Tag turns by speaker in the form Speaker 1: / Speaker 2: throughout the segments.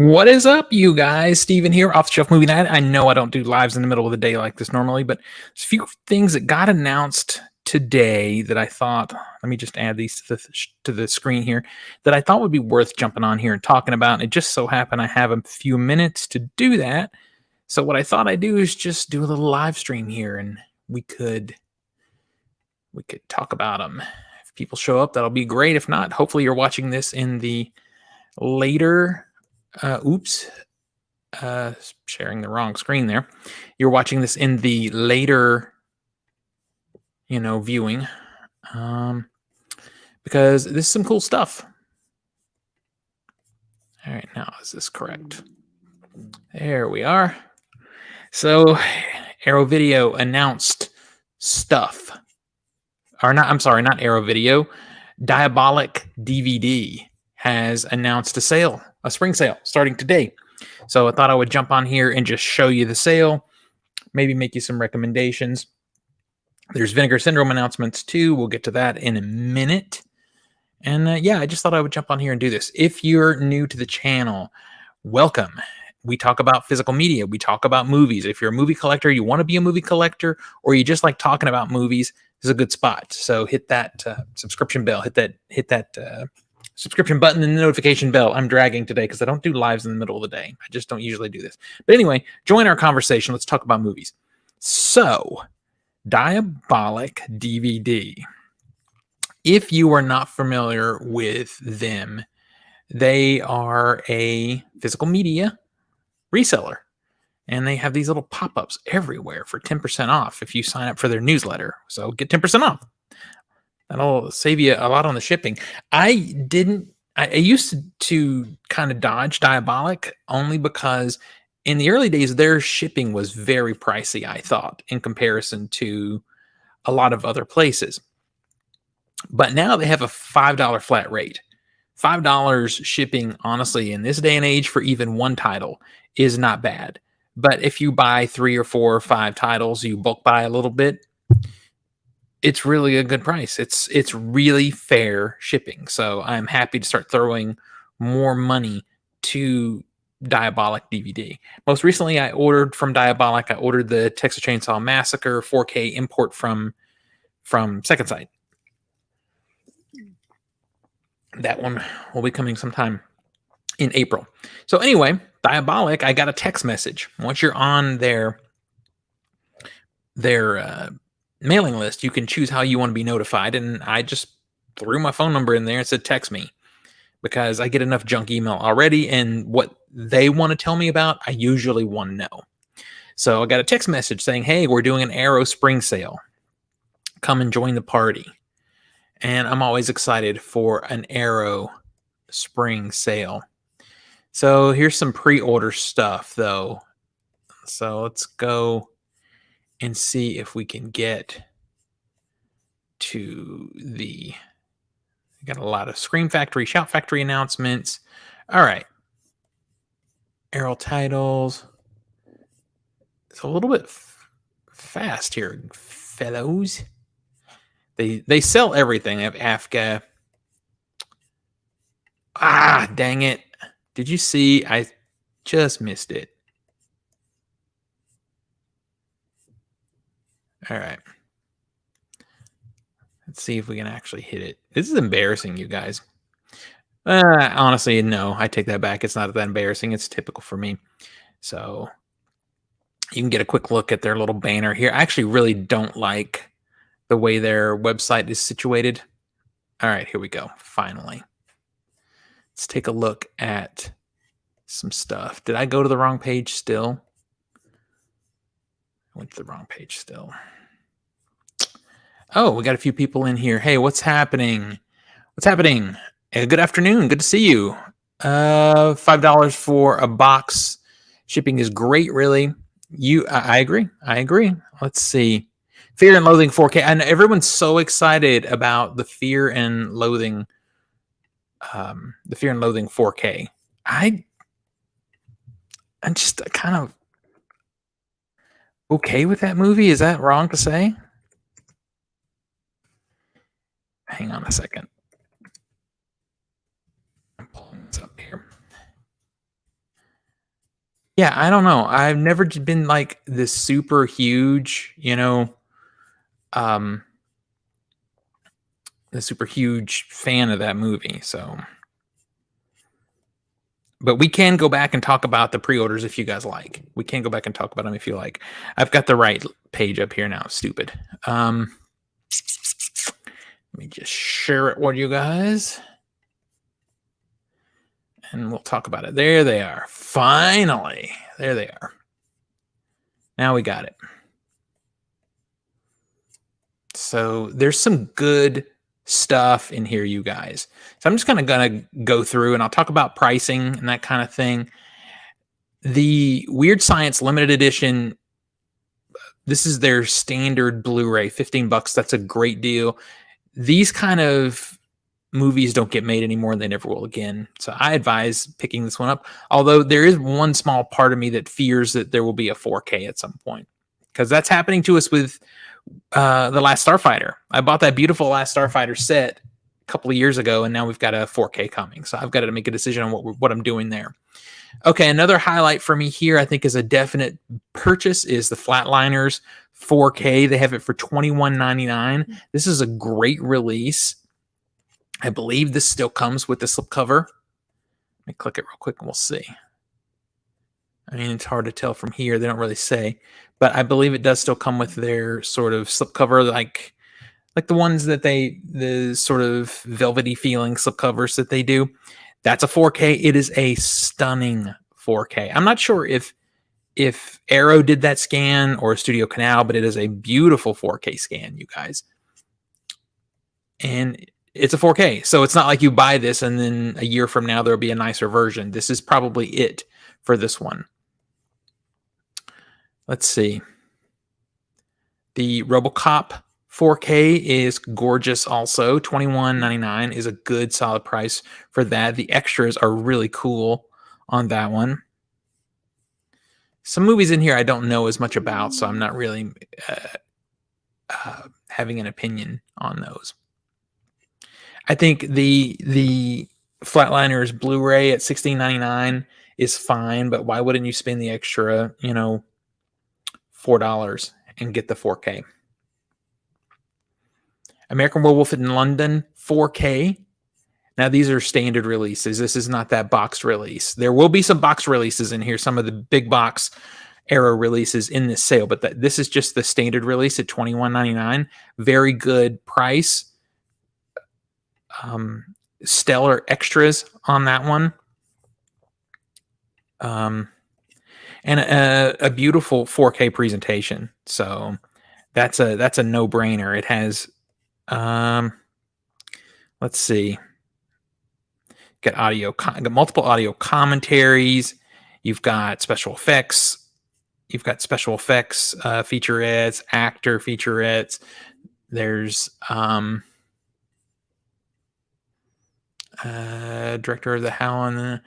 Speaker 1: What is up, you guys? Steven here, Off the Shelf Movie Night. I know I don't do lives in the middle of the day like this normally, but there's a few things that got announced today that I thought, let me just add these to the screen here, that I thought would be worth jumping on here and talking about. And it just so happened I have a few minutes to do that. So what I thought I'd do is just do a little live stream here, and we could talk about them. If people show up, that'll be great. If not, hopefully you're watching this in the later sharing the wrong screen there. You're watching this in the later, viewing, because this is some cool stuff. All right, now is this correct? There we are. So, Arrow Video announced stuff. Or not, I'm sorry, not Arrow Video. Diabolic DVD has announced a sale, a spring sale, starting today. So I thought I would jump on here and just show you the sale, maybe make you some recommendations. There's Vinegar Syndrome announcements too. We'll get to that in a minute. And I just thought I would jump on here and do this. If you're new to the channel, welcome. We talk about physical media. We talk about movies. If you're a movie collector, you want to be a movie collector, or you just like talking about movies, this is a good spot. So hit that subscription bell. Hit that subscription button and the notification bell. I'm dragging today because I don't do lives in the middle of the day. I just don't usually do this. But anyway, join our conversation. Let's talk about movies. So, Diabolic DVD. If you are not familiar with them, they are a physical media reseller. And they have these little pop-ups everywhere for 10% off if you sign up for their newsletter. So get 10% off. That'll save you a lot on the shipping. I used to kind of dodge Diabolic only because in the early days, their shipping was very pricey, I thought, in comparison to a lot of other places. But now they have a $5 flat rate. $5 shipping, honestly, in this day and age for even one title is not bad. But if you buy 3 or 4 or 5 titles, you bulk buy a little bit, it's really a good price. It's really fair shipping. So I'm happy to start throwing more money to Diabolic DVD. Most recently, I ordered from Diabolic. I ordered the Texas Chainsaw Massacre 4K import from Second Sight. That one will be coming sometime in April. So anyway, Diabolic, I got a text message. Once you're on their mailing list, you can choose how you want to be notified. And I just threw my phone number in there and said, text me, because I get enough junk email already. And what they want to tell me about, I usually want to know. So I got a text message saying, hey, we're doing an Arrow spring sale. Come and join the party. And I'm always excited for an Arrow spring sale. So here's some pre-order stuff, though. So let's go and see if we can get to the... We got a lot of Scream Factory, Shout Factory announcements. All right. Arrow titles. It's a little bit fast here, fellows. They sell everything. They have Afgha. Ah, dang it. Did you see? I just missed it. All right. Let's see if we can actually hit it. This is embarrassing, you guys. Honestly, no. I take that back. It's not that embarrassing. It's typical for me. So you can get a quick look at their little banner here. I actually really don't like the way their website is situated. All right, here we go. Finally. Let's take a look at some stuff. Did I go to the wrong page still? I went to the wrong page still. Oh, we got a few people in here. Hey, what's happening? What's happening? Good afternoon. Good to see you. $5 for a box. Shipping is great, really. I agree. Let's see. Fear and Loathing 4K. And everyone's so excited about the Fear and Loathing 4K. I'm just kind of okay with that movie. Is that wrong to say? Hang on a second. I'm pulling this up here. Yeah, I don't know. I've never been like this super huge, um, a super huge fan of that movie. So, but we can go back and talk about the pre-orders if you guys like. We can go back and talk about them if you like. I've got the right page up here now. Stupid. Let me just share it with you guys. And we'll talk about it. There they are. Finally. There they are. Now we got it. So there's some good stuff in here, you guys. So I'm just kind of going to go through and I'll talk about pricing and that kind of thing. The Weird Science limited edition, this is their standard Blu-ray, $15. That's a great deal. These kind of movies don't get made anymore and they never will again. So I advise picking this one up. Although there is one small part of me that fears that there will be a 4K at some point. Because that's happening to us with The Last Starfighter. I bought that beautiful Last Starfighter set a couple of years ago, and now we've got a 4K coming. So I've got to make a decision on what I'm doing there. Okay, another highlight for me here, I think, is a definite purchase, is the Flatliners 4K. They have it for $21.99. This is a great release. I believe this still comes with the slipcover. Let me click it real quick and we'll see. I mean, it's hard to tell from here. They don't really say. But I believe it does still come with their sort of slipcover, like the ones that the sort of velvety feeling slipcovers that they do. That's a 4K. It is a stunning 4K. I'm not sure if Arrow did that scan or Studio Canal, but it is a beautiful 4K scan, you guys. And it's a 4K. So it's not like you buy this and then a year from now there'll be a nicer version. This is probably it for this one. Let's see. The RoboCop 4K is gorgeous also. $21.99 is a good solid price for that. The extras are really cool on that one. Some movies in here I don't know as much about, so I'm not really having an opinion on those. I think the Flatliners Blu-ray at $16.99 is fine, but why wouldn't you spend the extra, $4 and get the 4K? American Werewolf in London 4K. Now these are standard releases. This is not that box release. There will be some box releases in here, some of the big box Arrow releases in this sale, but this is just the standard release at $21.99. Very good price. Stellar extras on that one. And a beautiful 4K presentation. So that's a no-brainer. It has let's see. Got multiple audio commentaries. You've got special effects. You've got special effects featurettes, actor featurettes. There's director of the Howlin'.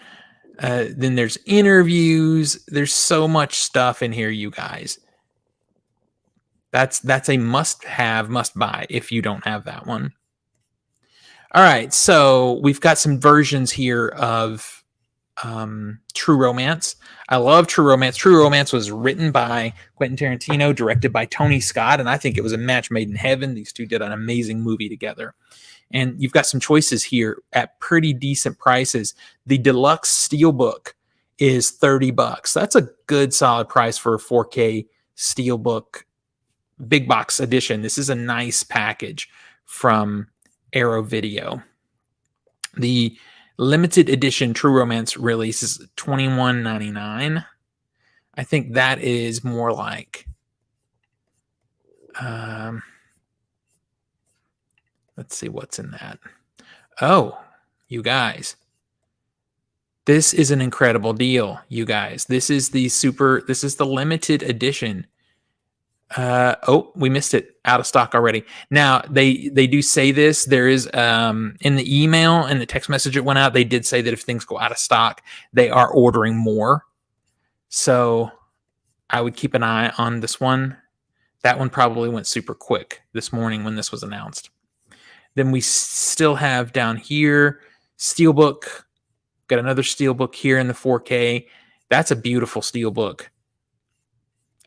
Speaker 1: Then there's interviews. There's so much stuff in here, you guys. That's a must-have, must-buy if you don't have that one. All right, so we've got some versions here of True Romance. I love True Romance. True Romance was written by Quentin Tarantino, directed by Tony Scott, and I think it was a match made in heaven. These two did an amazing movie together. And you've got some choices here at pretty decent prices. The deluxe steelbook is $30. That's a good solid price for a 4K steelbook big box edition. This is a nice package from Arrow Video. The limited edition True Romance release is $21.99. I think that is more like let's see what's in that. Oh, you guys. This is an incredible deal, you guys. This is the limited edition. Oh, we missed it. Out of stock already. Now, they do say this. There is in the email and the text message that went out, they did say that if things go out of stock, they are ordering more. So I would keep an eye on this one. That one probably went super quick this morning when this was announced. Then we still have down here Steelbook. Got another Steelbook here in the 4K. That's a beautiful steel book.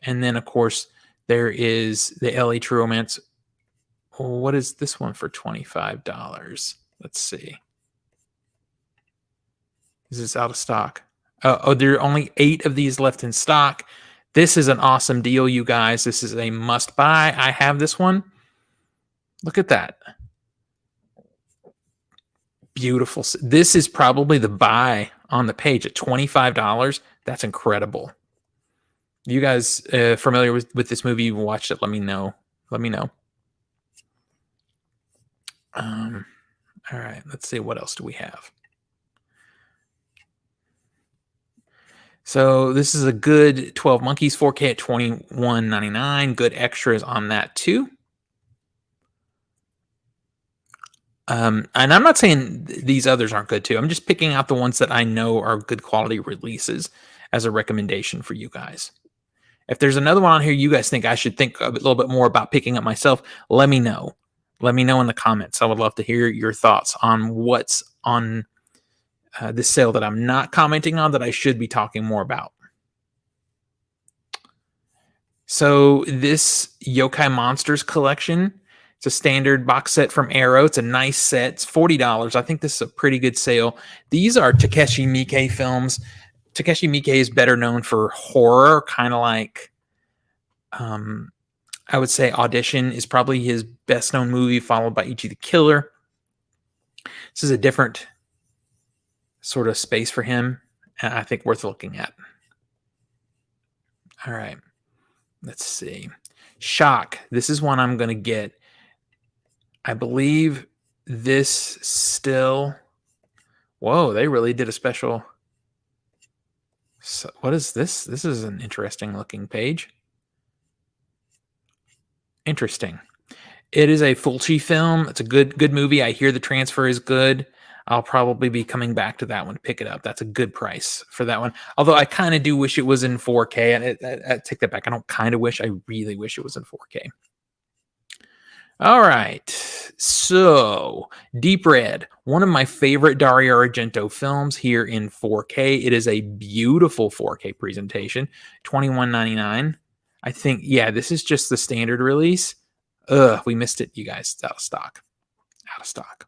Speaker 1: And then, of course, there is the LA True Romance. What is this one for $25? Let's see. Is this out of stock? Oh, there are only 8 of these left in stock. This is an awesome deal, you guys. This is a must buy. I have this one. Look at that. Beautiful. This is probably the buy on the page at $25. That's incredible. You guys familiar with this movie? You watched it? Let me know. Let me know. All right. Let's see. What else do we have? So this is a good 12 Monkeys 4K at $21.99. Good extras on that too. And I'm not saying these others aren't good too. I'm just picking out the ones that I know are good quality releases as a recommendation for you guys. If there's another one on here you guys think I should think a little bit more about picking up myself, let me know. Let me know in the comments. I would love to hear your thoughts on what's on this sale that I'm not commenting on that I should be talking more about. So this Yokai Monsters collection, it's a standard box set from Arrow. It's a nice set. It's $40. I think this is a pretty good sale. These are Takeshi Miike films. Takeshi Miike is better known for horror, kind of like, I would say Audition is probably his best known movie, followed by Ichi the Killer. This is a different sort of space for him, and I think worth looking at. All right. Let's see. Shock. This is one I'm going to get. I believe this still... Whoa, they really did a special... So what is this? This is an interesting looking page. Interesting. It is a Fulci film. It's a good movie. I hear the transfer is good. I'll probably be coming back to that one to pick it up. That's a good price for that one. Although I kind of do wish it was in 4K. And I take that back. I don't kind of wish. I really wish it was in 4K. All right. So, Deep Red, one of my favorite Dario Argento films here in 4K. It is a beautiful 4K presentation. $21.99. I think, yeah, this is just the standard release. We missed it, you guys. It's out of stock. Out of stock.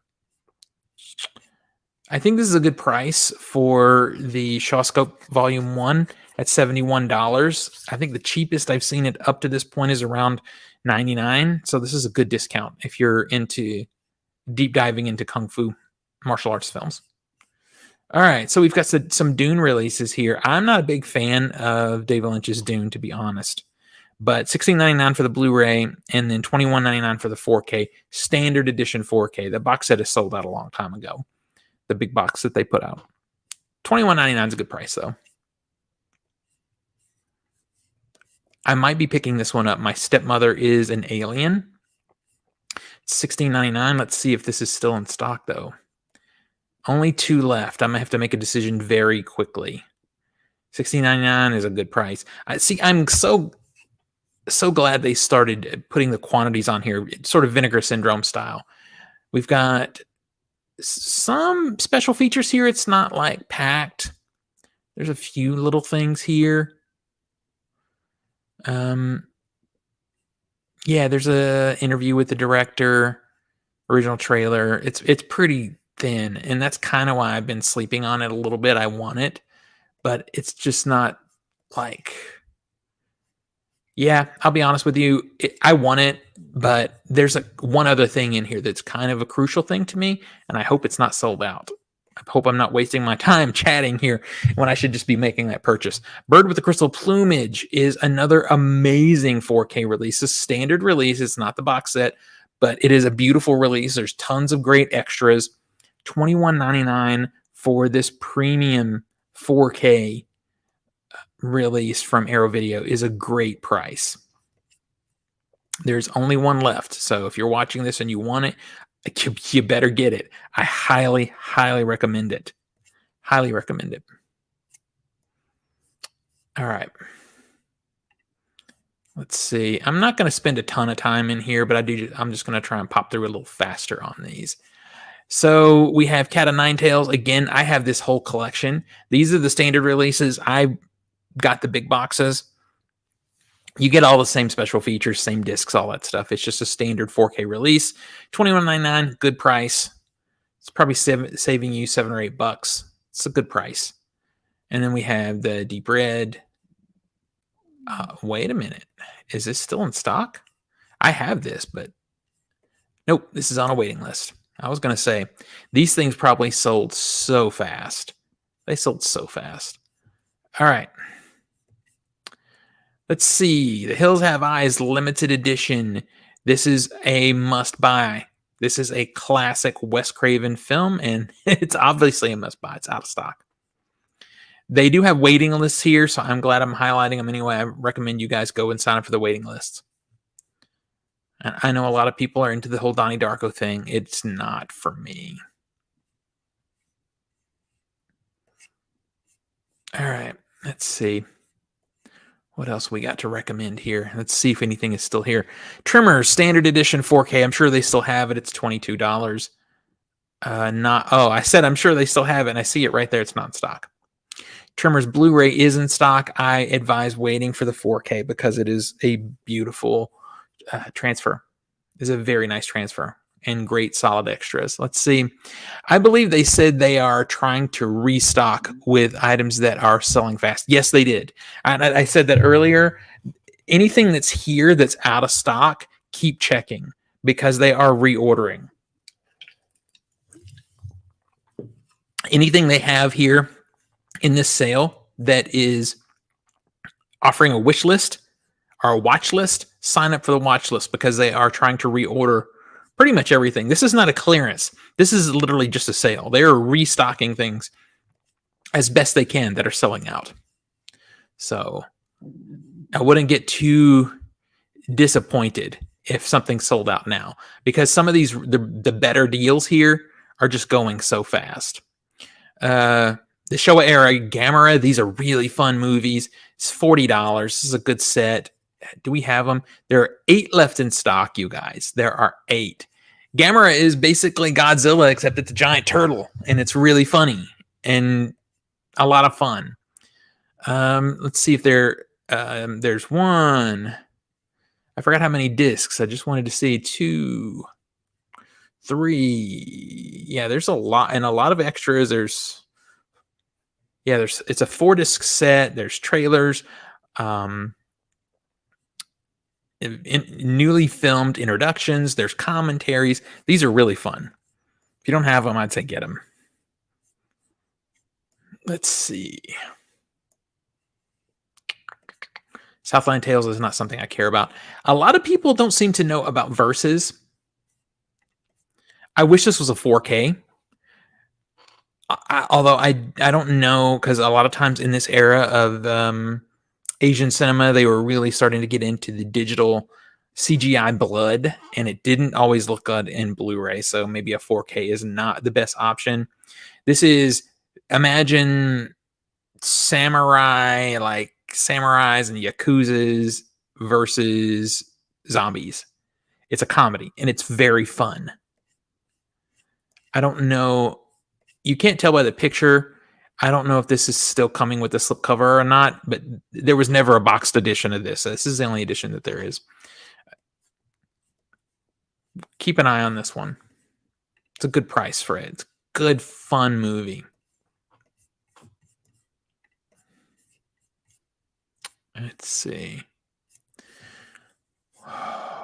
Speaker 1: I think this is a good price for the Shawscope Volume 1 at $71. I think the cheapest I've seen it up to this point is around $99. So this is a good discount if you're into deep diving into Kung Fu martial arts films. All right, so we've got some Dune releases here. I'm not a big fan of David Lynch's Dune, to be honest. But $16.99 for the Blu-ray and then $21.99 for the 4K standard edition 4K. The box set is sold out a long time ago. The big box that they put out. $21.99 is a good price, though. I might be picking this one up. My Stepmother is an Alien. It's $16.99. Let's see if this is still in stock, though. Only 2 left. I might have to make a decision very quickly. $16.99 is a good price. I'm so glad they started putting the quantities on here, sort of Vinegar Syndrome style. We've got some special features here. It's not like packed. There's a few little things here. Yeah, there's a interview with the director, original trailer. It's pretty thin, and that's kind of why I've been sleeping on it a little bit. I want it, but it's just not like... Yeah, I'll be honest with you. I want it, but there's one other thing in here that's kind of a crucial thing to me, and I hope it's not sold out. I hope I'm not wasting my time chatting here when I should just be making that purchase. Bird with the Crystal Plumage is another amazing 4K release. It's a standard release. It's not the box set, but it is a beautiful release. There's tons of great extras. $21.99 for this premium 4K release from Arrow Video is a great price. There's only one left, so if you're watching this and you want it, you better get it. I highly recommend it. Highly recommend it. All right. Let's see. I'm not going to spend a ton of time in here, but I'm just going to try and pop through a little faster on these. So we have Cat of Nine Tails. Again, I have this whole collection. These are the standard releases. I got the big boxes. You get all the same special features, same discs, all that stuff. It's just a standard 4K release. $21.99, good price. It's probably saving you $7 or $8. It's a good price. And then we have the Deep Red. Wait a minute. Is this still in stock? I have this, but nope, this is on a waiting list. I was going to say, these things probably sold so fast. They sold so fast. All right. Let's see. The Hills Have Eyes limited edition. This is a must buy. This is a classic Wes Craven film, and it's obviously a must buy. It's out of stock. They do have waiting lists here, so I'm glad I'm highlighting them anyway. I recommend you guys go and sign up for the waiting lists. And I know a lot of people are into the whole Donnie Darko thing. It's not for me. All right, let's see. What else we got to recommend here? Let's see if anything is still here. Tremors, standard edition 4K. I'm sure they still have it. It's $22. I said I'm sure they still have it, and I see it right there. It's not in stock. Tremors Blu-ray is in stock. I advise waiting for the 4K because it is a beautiful transfer. It's a very nice transfer and great solid extras. Let's see. I believe they said they are trying to restock with items that are selling fast. Yes, they did. I said that earlier. Anything that's here that's out of stock, keep checking because they are reordering. Anything they have here in this sale that is offering a wish list or a watch list, sign up for the watch list because they are trying to reorder pretty much everything. This is not a clearance. This is literally just a sale. They are restocking things as best they can that are selling out. So I wouldn't get too disappointed if something sold out now because some of these, the better deals here are just going so fast. The Showa era Gamera, these are really fun movies. It's $40. This is a good set. Do we have them? There are 8 left in stock, you guys. There are 8. Gamera is basically Godzilla, except it's a giant turtle, and it's really funny and a lot of fun. Let's see if there's one. I forgot how many discs. I just wanted to see 2, 3. Yeah, there's a lot, and a lot of extras. It's a 4-disc set. There's trailers, newly filmed introductions. There's commentaries. These are really fun. If you don't have them, I'd say get them. Let's see. Southland Tales is not something I care about. A lot of people don't seem to know about Versus. I wish this was a 4K. Although I don't know, because a lot of times in this era of Asian cinema, they were really starting to get into the digital CGI blood, and it didn't always look good in Blu-ray, so maybe a 4K is not the best option. This is, imagine samurais and yakuzas versus zombies. It's a comedy, and it's very fun. I don't know. You can't tell by the picture. I don't know if this is still coming with the slipcover or not, but there was never a boxed edition of this. This is the only edition that there is. Keep an eye on this one. It's a good price for it. It's a good, fun movie. Let's see.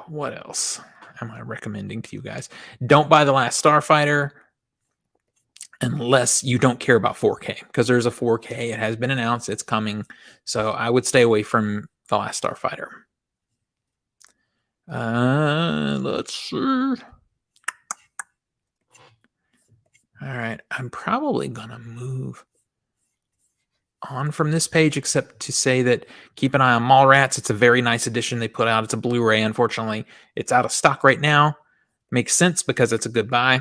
Speaker 1: What else am I recommending to you guys? Don't buy The Last Starfighter unless you don't care about 4K, because there's a 4K. It has been announced. It's coming. So I would stay away from The Last Starfighter. Let's see. All right. I'm probably going to move on from this page, except to say that keep an eye on Mallrats. It's a very nice edition they put out. It's a Blu-ray. Unfortunately, it's out of stock right now. Makes sense because it's a good buy.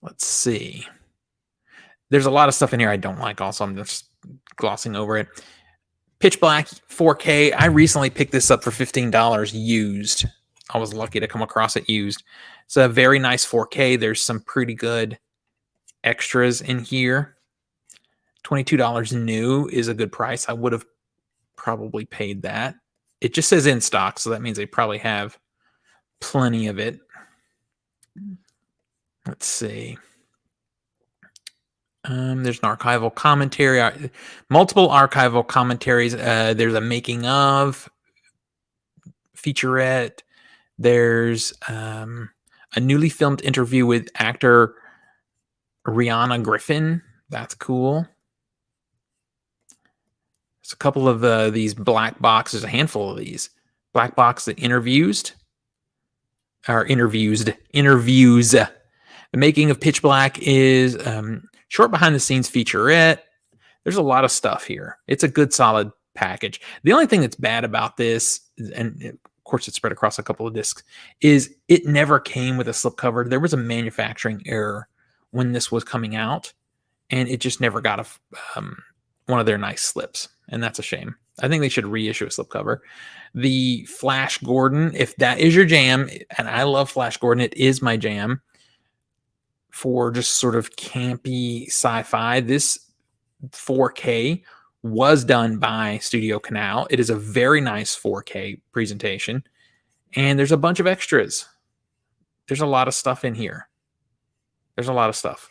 Speaker 1: Let's see. There's a lot of stuff in here I don't like also. I'm just glossing over it. Pitch Black 4K. I recently picked this up for $15 used. I was lucky to come across it used. It's a very nice 4K. There's some pretty good extras in here. $22 new is a good price. I would have probably paid that. It just says in stock, so that means they probably have plenty of it. Let's see. There's an archival commentary, multiple archival commentaries. There's a making of featurette. There's a newly filmed interview with actor Rihanna Griffin. That's cool. There's a couple of these black boxes, a handful of these black box interviews. The making of Pitch Black is short behind the scenes featurette. There's a lot of stuff here. It's a good solid package. The only thing that's bad about this, and of course it's spread across a couple of discs, is it never came with a slipcover. There was a manufacturing error when this was coming out, and it just never got one of their nice slips, and that's a shame. I think they should reissue a slipcover. The Flash Gordon, if that is your jam, and I love Flash Gordon, it is my jam for just sort of campy sci-fi. This 4K was done by Studio Canal. It is a very nice 4K presentation, and there's a bunch of extras. There's a lot of stuff in here. There's a lot of stuff.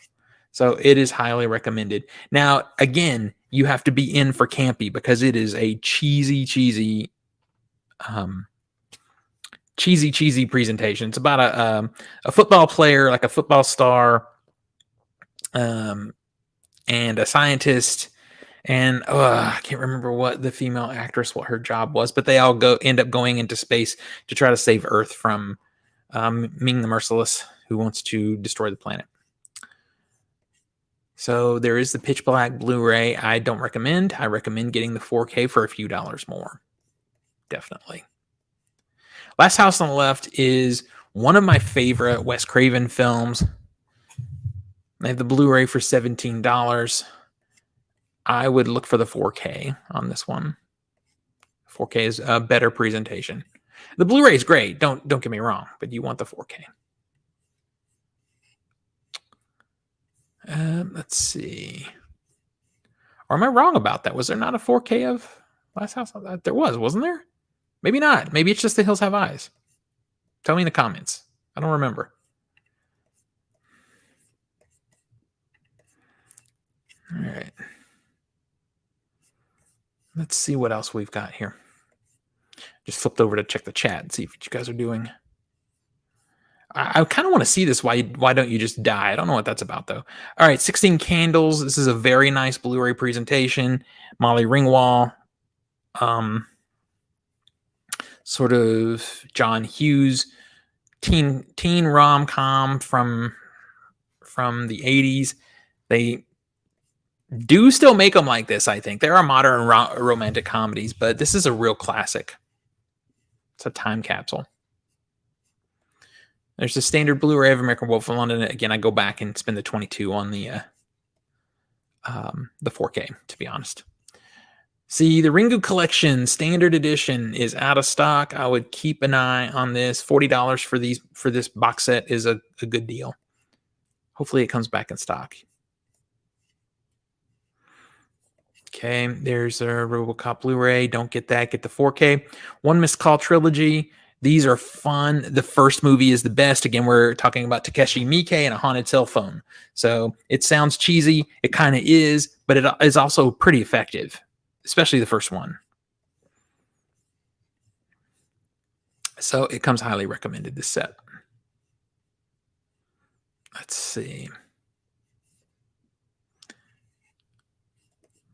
Speaker 1: So it is highly recommended. Now, again, you have to be in for campy because it is a cheesy presentation. It's about a football player, like a football star, and a scientist, and I can't remember what the female actress, what her job was, but they all end up going into space to try to save Earth from Ming the Merciless, who wants to destroy the planet. So there is the Pitch Black Blu-ray. I don't recommend. I recommend getting the 4K for a few dollars more. Definitely. Last House on the Left is one of my favorite Wes Craven films. I have the Blu-ray for $17. I would look for the 4K on this one. 4K is a better presentation. The Blu-ray is great. Don't get me wrong, but you want the 4K. Let's see. Or am I wrong about that? Was there not a 4K of Last House on that? There was, wasn't there? Maybe not. Maybe it's just The Hills Have Eyes. Tell me in the comments. I don't remember. All right. Let's see what else we've got here. Just flipped over to check the chat and see what you guys are doing. I kind of want to see this. Why don't you just die? I don't know what that's about, though. All right, 16 Candles. This is a very nice Blu-ray presentation. Molly Ringwald. Sort of John Hughes teen rom-com from the 80s. They do still make them like this, I think. There are modern romantic comedies, but this is a real classic. It's a time capsule. There's the standard Blu-ray of American Wolf of London. Again, I go back and spend the 22 on the 4K, to be honest. See, the Ringu Collection Standard Edition is out of stock. I would keep an eye on this. $40 for this box set is a good deal. Hopefully it comes back in stock. Okay, there's a RoboCop Blu-ray. Don't get that. Get the 4K. One Missed Call Trilogy. These are fun. The first movie is the best. Again, we're talking about Takeshi Miike and a haunted cell phone. So it sounds cheesy. It kind of is, but it is also pretty effective, especially the first one. So it comes highly recommended, this set. Let's see.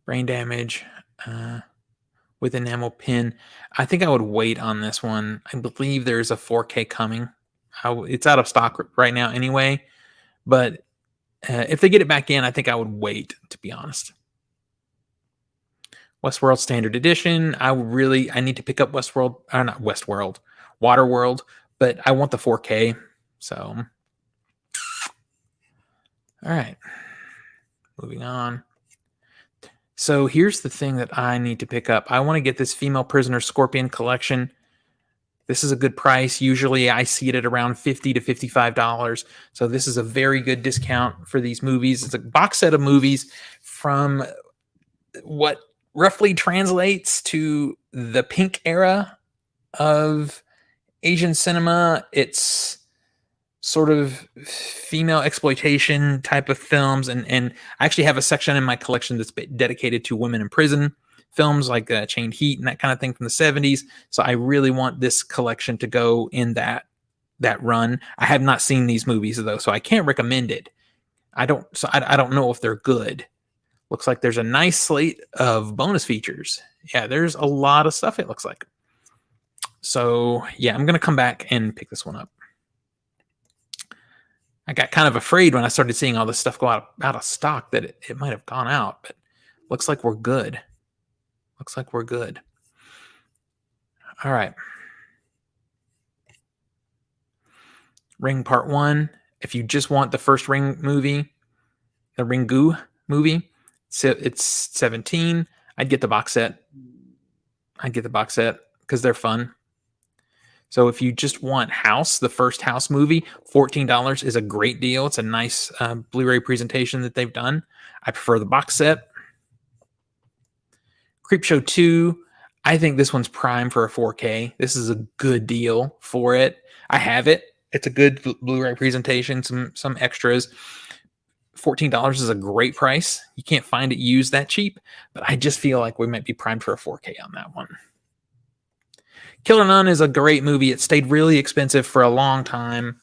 Speaker 1: Brain Damage with enamel pin. I think I would wait on this one. I believe there's a 4K coming. It's out of stock right now anyway, but if they get it back in, I think I would wait, to be honest. Westworld Standard Edition. I need to pick up Waterworld, but I want the 4K. So, all right, moving on. So here's the thing that I need to pick up. I want to get this Female Prisoner Scorpion collection. This is a good price. Usually I see it at around $50 to $55. So this is a very good discount for these movies. It's a box set of movies from what roughly translates to the pink era of Asian cinema. It's sort of female exploitation type of films, and I actually have a section in my collection that's dedicated to women in prison films, like Chained Heat and that kind of thing from the 70s. So I really want this collection to go in that run. I have not seen these movies though, so I can't recommend it. I don't know if they're good. Looks like there's a nice slate of bonus features. Yeah, there's a lot of stuff, it looks like. So yeah, I'm gonna come back and pick this one up. I got kind of afraid when I started seeing all this stuff go out of stock that it might have gone out, but looks like we're good. Looks like we're good. All right. Ring Part 1. If you just want the first Ring movie, the Ringu movie, so it's 17. I'd get the box set. Because they're fun. So if you just want House, the first House movie, $14 is a great deal. It's a nice Blu-ray presentation that they've done. I prefer the box set. Creepshow 2, I think this one's prime for a 4K. This is a good deal for it. I have it. It's a good Blu-ray presentation, some extras. $14 is a great price. You can't find it used that cheap, but I just feel like we might be primed for a 4K on that one. Killer Nun is a great movie. It stayed really expensive for a long time.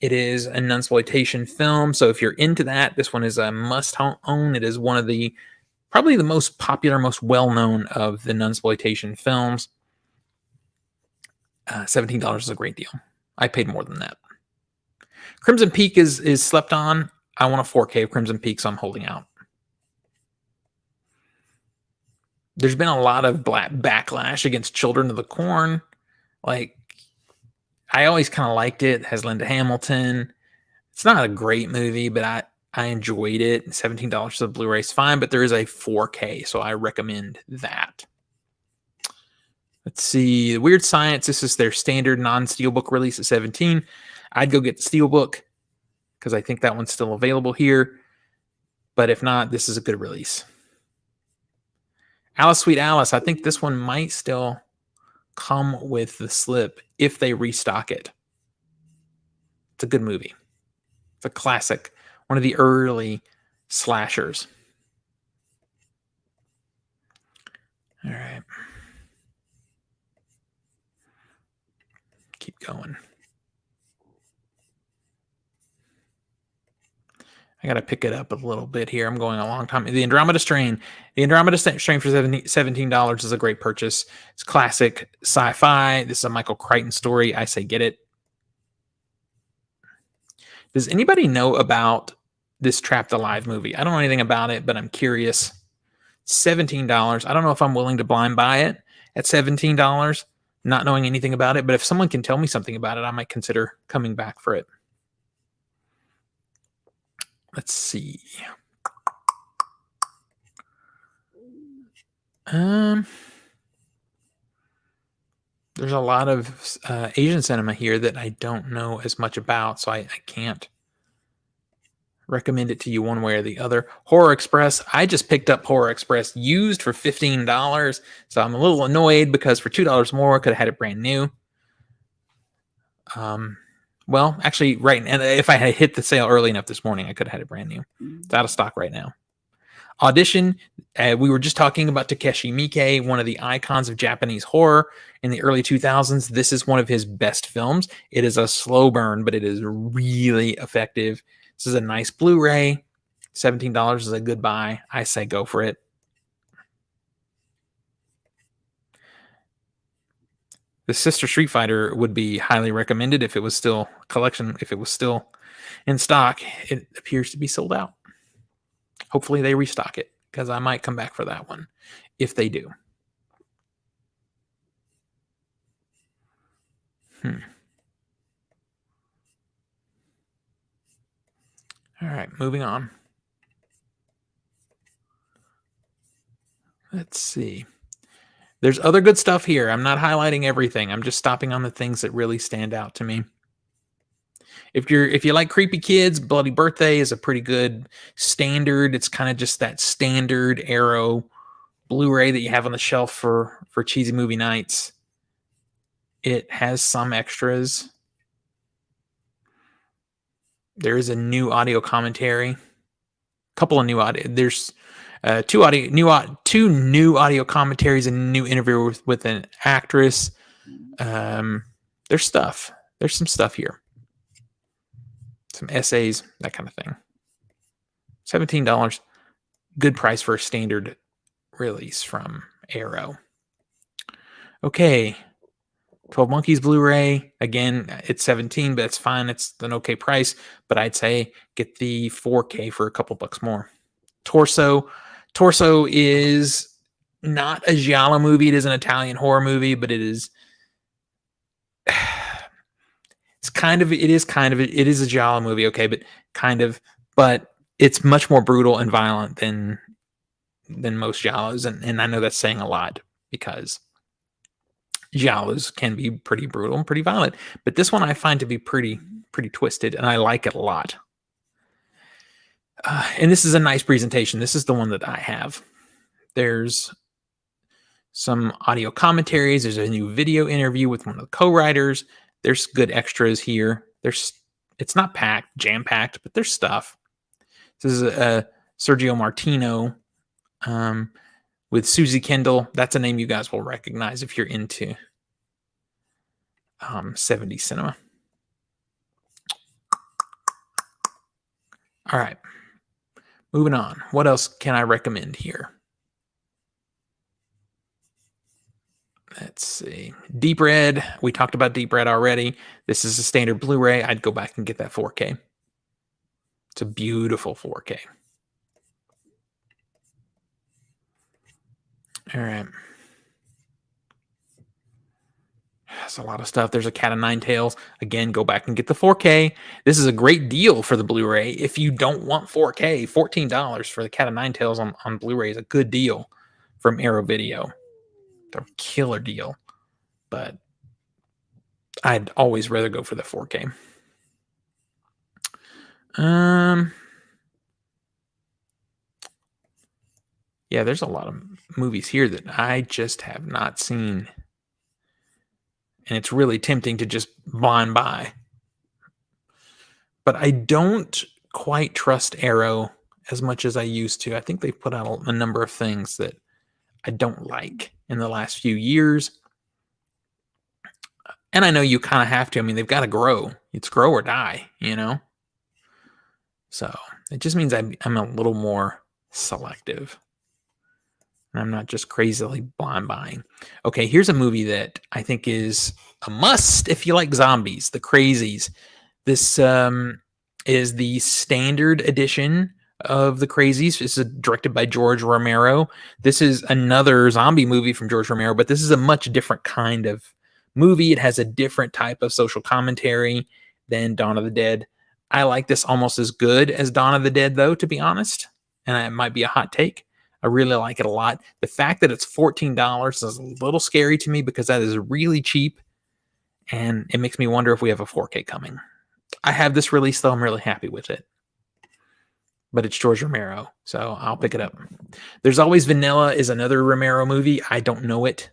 Speaker 1: It is a nunsploitation film, so if you're into that, this one is a must-own. It is one of the probably the most popular, most well-known of the nunsploitation films. $17 is a great deal. I paid more than that. Crimson Peak is slept on. I want a 4K of Crimson Peak, so I'm holding out. There's been a lot of backlash against Children of the Corn. Like, I always kind of liked it. It has Linda Hamilton. It's not a great movie, but I enjoyed it. $17 for the Blu-ray is fine, but there is a 4K, so I recommend that. Let's see. Weird Science. This is their standard non-steelbook release at 17. I'd go get the steelbook because I think that one's still available here. But if not, this is a good release. Alice Sweet Alice. I think this one might still come with the slip if they restock it. It's a good movie. It's a classic. One of the early slashers. All right. Keep going. I got to pick it up a little bit here. I'm going a long time. The Andromeda Strain. The Andromeda Strain for $17 is a great purchase. It's classic sci-fi. This is a Michael Crichton story. I say get it. Does anybody know about this Trapped Alive movie? I don't know anything about it, but I'm curious. $17. I don't know if I'm willing to blind buy it at $17, not knowing anything about it. But if someone can tell me something about it, I might consider coming back for it. Let's see. There's a lot of Asian cinema here that I don't know as much about, so I can't recommend it to you one way or the other. Horror Express. I just picked up Horror Express used for $15, so I'm a little annoyed because for $2 more, I could have had it brand new. Well, actually, right, and if I had hit the sale early enough this morning, I could have had it brand new. It's out of stock right now. Audition. We were just talking about Takeshi Miike, one of the icons of Japanese horror in the early 2000s. This is one of his best films. It is a slow burn, but it is really effective. This is a nice Blu-ray. $17 is a good buy. I say go for it. The Sister Street Fighter would be highly recommended if it was still collection, if it was still in stock. It appears to be sold out. Hopefully they restock it because I might come back for that one if they do. All right, moving on. Let's see. There's other good stuff here. I'm not highlighting everything. I'm just stopping on the things that really stand out to me. If you like creepy kids, Bloody Birthday is a pretty good standard. It's kind of just that standard Arrow Blu-ray that you have on the shelf for cheesy movie nights. It has some extras. There is a new audio commentary. Couple of new audio. There's two new audio commentaries and a new interview with an actress. There's stuff. There's some stuff here. Some essays, that kind of thing. $17. Good price for a standard release from Arrow. Okay. 12 Monkeys Blu-ray. Again, it's $17, but it's fine. It's an okay price. But I'd say get the 4K for a couple bucks more. Torso. Torso is not a giallo movie. It is an Italian horror movie, but it is it is a giallo movie, okay, but it's much more brutal and violent than most giallos, and I know that's saying a lot because giallos can be pretty brutal and pretty violent, but this one I find to be pretty twisted, and I like it a lot. And this is a nice presentation. This is the one that I have. There's some audio commentaries. There's a new video interview with one of the co-writers. There's good extras here. It's not jam-packed, but there's stuff. This is Sergio Martino with Susie Kendall. That's a name you guys will recognize if you're into 70s cinema. All right. Moving on. What else can I recommend here? Let's see. Deep Red. We talked about Deep Red already. This is a standard Blu-ray. I'd go back and get that 4K. It's a beautiful 4K. All right. That's a lot of stuff. There's a Cat of Nine Tails. Again, go back and get the 4K. This is a great deal for the Blu-ray. If you don't want 4K, $14 for the Cat of Nine Tails on Blu-ray is a good deal from Arrow Video. A killer deal, but I'd always rather go for the 4K. Yeah, there's a lot of movies here that I just have not seen, and it's really tempting to just blind buy. But I don't quite trust Arrow as much as I used to. I think they've put out a number of things that I don't like in the last few years. And I know you kind of have to. I mean, they've got to grow. It's grow or die, you know? So it just means I'm a little more selective. And I'm not just crazily blind buying. Okay, here's a movie that I think is a must if you like zombies, The Crazies. This is the standard edition of The Crazies. This is directed by George Romero. This is another zombie movie from George Romero, but this is a much different kind of movie. It has a different type of social commentary than Dawn of the Dead. I like this almost as good as Dawn of the Dead, though, to be honest. And it might be a hot take. I really like it a lot. The fact that it's $14 is a little scary to me because that is really cheap. And it makes me wonder if we have a 4K coming. I have this release, though. I'm really happy with it. But it's George Romero, so I'll pick it up. There's Always Vanilla is another Romero movie. I don't know it.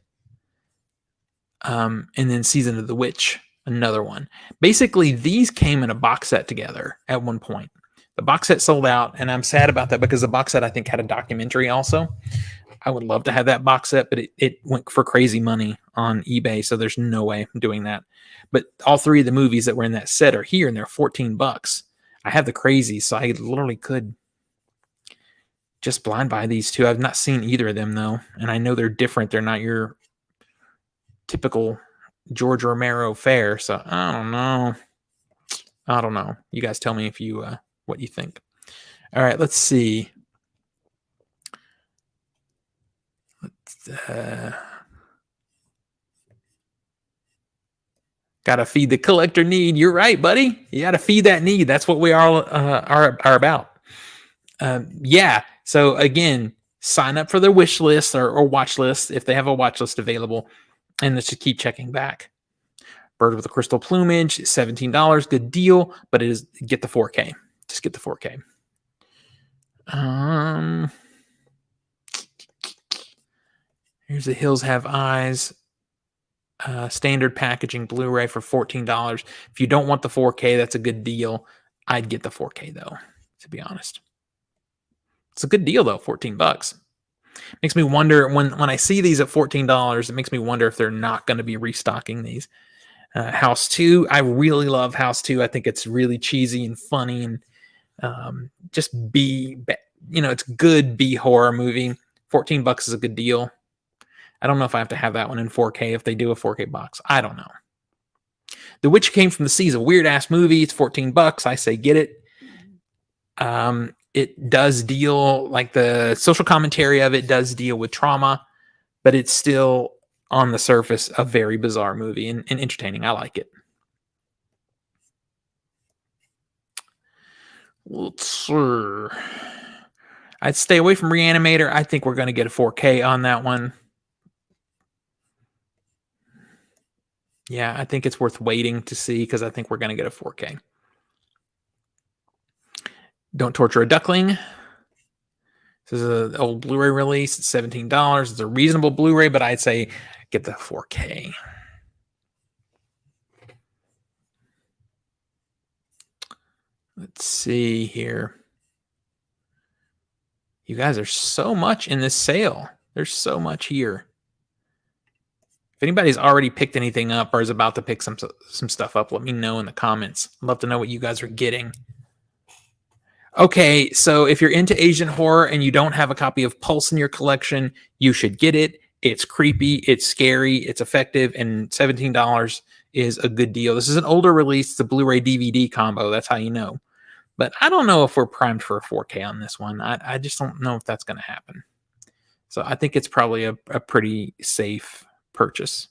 Speaker 1: And then Season of the Witch, another one. Basically, these came in a box set together at one point. The box set sold out, and I'm sad about that because the box set, I think, had a documentary also. I would love to have that box set, but it went for crazy money on eBay, so there's no way I'm doing that. But all three of the movies that were in that set are here, and they're $14. I have The Crazies, so I literally could just blind buy these two. I've not seen either of them, though, and I know they're different. They're not your typical George Romero fare, so I don't know. You guys tell me if you what you think. All right, let's see. Gotta feed the collector need. You're right, buddy. You gotta feed that need. That's what we all are about. Yeah. So again, sign up for their wish list or watch list if they have a watch list available, and let's just keep checking back. Bird with a crystal plumage, $17, good deal, but it is get the 4K. Just get the 4K. Here's The Hills Have Eyes. Standard packaging Blu-ray for $14. If you don't want the 4K, that's a good deal. I'd get the 4K though, to be honest. It's a good deal though, $14. Makes me wonder when I see these at $14, it makes me wonder if they're not going to be restocking these. House 2, I really love House 2. I think it's really cheesy and funny and just it's good B horror movie. $14 is a good deal. I don't know if I have to have that one in 4K if they do a 4K box. I don't know. The Witch Came from the Sea is a weird ass movie. It's $14. I say get it. It does deal, like the social commentary of it does deal with trauma, but it's still on the surface a very bizarre movie and entertaining. I like it. Let's see. I'd stay away from Reanimator. I think we're going to get a 4K on that one. Yeah, I think it's worth waiting to see because I think we're going to get a 4K. Don't Torture a Duckling. This is an old Blu-ray release. It's $17. It's a reasonable Blu-ray, but I'd say get the 4K. Let's see here. You guys, there's so much in this sale. There's so much here. If anybody's already picked anything up or is about to pick some stuff up, let me know in the comments. I'd love to know what you guys are getting. Okay, so if you're into Asian horror and you don't have a copy of Pulse in your collection, you should get it. It's creepy, it's scary, it's effective, and $17 is a good deal. This is an older release. It's a Blu-ray DVD combo. That's how you know. But I don't know if we're primed for a 4K on this one. I just don't know if that's going to happen. So I think it's probably a pretty safe purchase.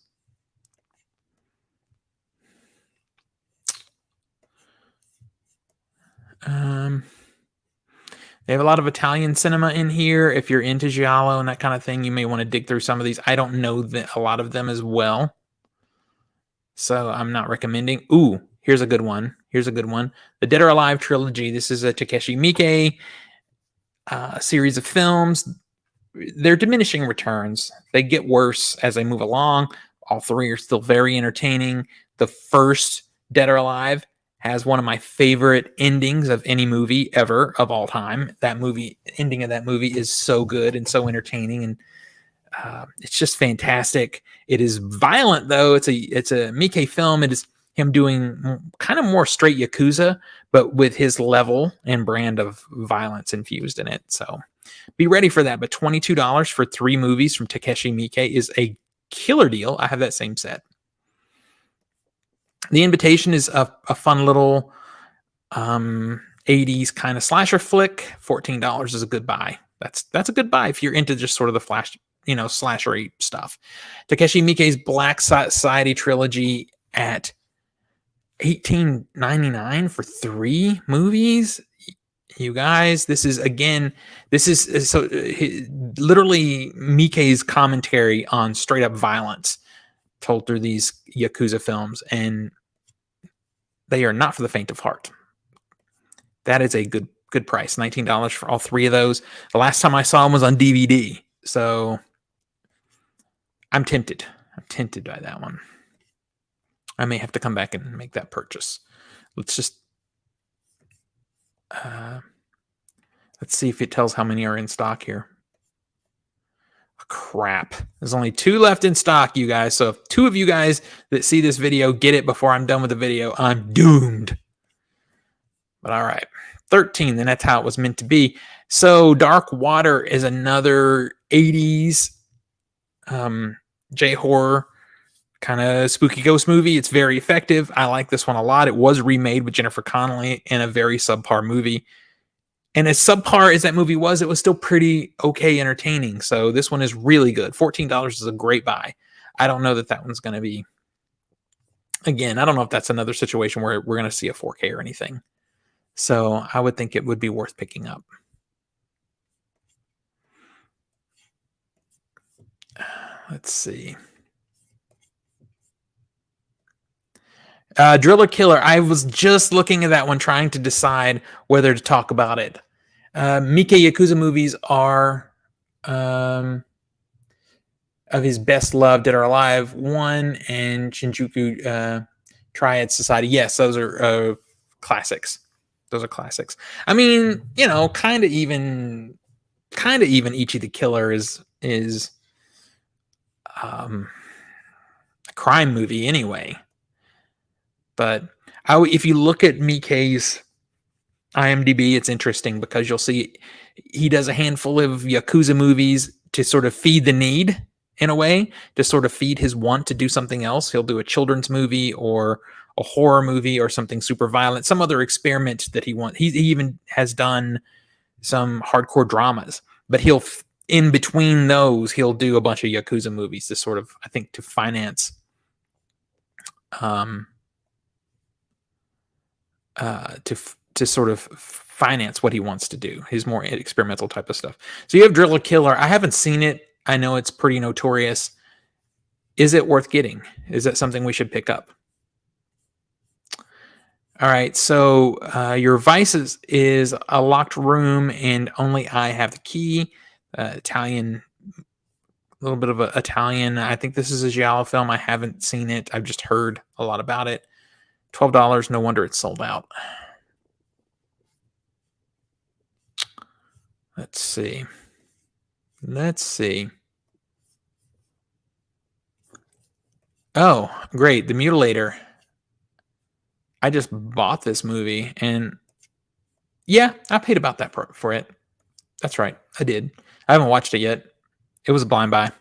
Speaker 1: They have a lot of Italian cinema in here. If you're into giallo and that kind of thing, you may want to dig through some of these. I don't know a lot of them as well, so I'm not recommending. Ooh, here's a good one. The Dead or Alive trilogy. This is a Takeshi Miike series of films. They're diminishing returns. They get worse as they move along. All three are still very entertaining. The first Dead or Alive has one of my favorite endings of any movie ever of all time. Ending of that movie is so good and so entertaining, and it's just fantastic. It is violent though. It's a Miike film. It is him doing kind of more straight Yakuza, but with his level and brand of violence infused in it. So be ready for that. But $22 for 3 movies from Takeshi Miike is a killer deal. I have that same set. The Invitation is a fun little 80s kind of slasher flick. $14 is a good buy. That's a good buy if you're into just sort of the slashery stuff. Takeshi Miike's Black Society trilogy at $18.99 for 3 movies. You guys, this is literally Miike's commentary on straight up violence told through these Yakuza films, and they are not for the faint of heart. That is a good price. $19 for all 3 of those. The last time I saw them was on DVD, so I'm tempted. I'm tempted by that one. I may have to come back and make that purchase. Let's just let's see if it tells how many are in stock here. Crap. There's only 2 left in stock, you guys. So if 2 of you guys that see this video get it before I'm done with the video, I'm doomed. But all right. 13, then that's how it was meant to be. So Dark Water is another 80s J-horror kind of spooky ghost movie. It's very effective. I like this one a lot. It was remade with Jennifer Connelly in a very subpar movie. And as subpar as that movie was, it was still pretty okay entertaining. So this one is really good. $14 is a great buy. I don't know that one's going to be... Again, I don't know if that's another situation where we're going to see a 4K or anything. So I would think it would be worth picking up. Let's see. Driller Killer. I was just looking at that one, trying to decide whether to talk about it. Miike Yakuza movies are of his best loved Dead or Alive 1 and Shinjuku Triad Society. Yes, those are classics. Those are classics. I mean, kind of even Ichi the Killer is a crime movie anyway. But if you look at Miike's IMDb, it's interesting because you'll see he does a handful of Yakuza movies to sort of feed the need, in a way, to sort of feed his want to do something else. He'll do a children's movie or a horror movie or something super violent, some other experiment that he wants. He even has done some hardcore dramas, but in between those, he'll do a bunch of Yakuza movies to sort of, I think, to finance to sort of finance what he wants to do, his more experimental type of stuff. So you have Driller Killer. I haven't seen it. I know it's pretty notorious. Is it worth getting? Is that something we should pick up? All right. So your vices is a locked room and only I have the key. Italian, a little bit of an Italian. I think this is a giallo film. I haven't seen it. I've just heard a lot about it. $12. No wonder it's sold out. Let's see. Oh, great. The Mutilator. I just bought this movie and yeah, I paid about that for it. That's right. I did. I haven't watched it yet. It was a blind buy.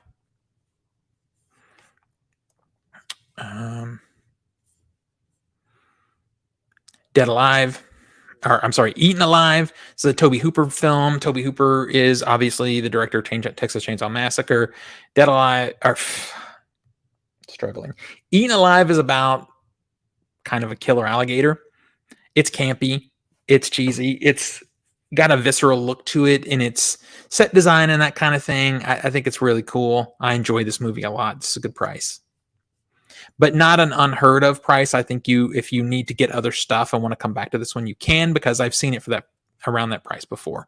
Speaker 1: Dead Alive. Or I'm sorry, Eaten Alive. It's a Tobe Hooper film. Tobe Hooper is obviously the director of Texas Chainsaw Massacre. Dead Alive, struggling. Eaten Alive is about kind of a killer alligator. It's campy. It's cheesy. It's got a visceral look to it in its set design and that kind of thing. I think it's really cool. I enjoy this movie a lot. It's a good price. But not an unheard of price. I think if you need to get other stuff and want to come back to this one, you can, because I've seen it for around that price before.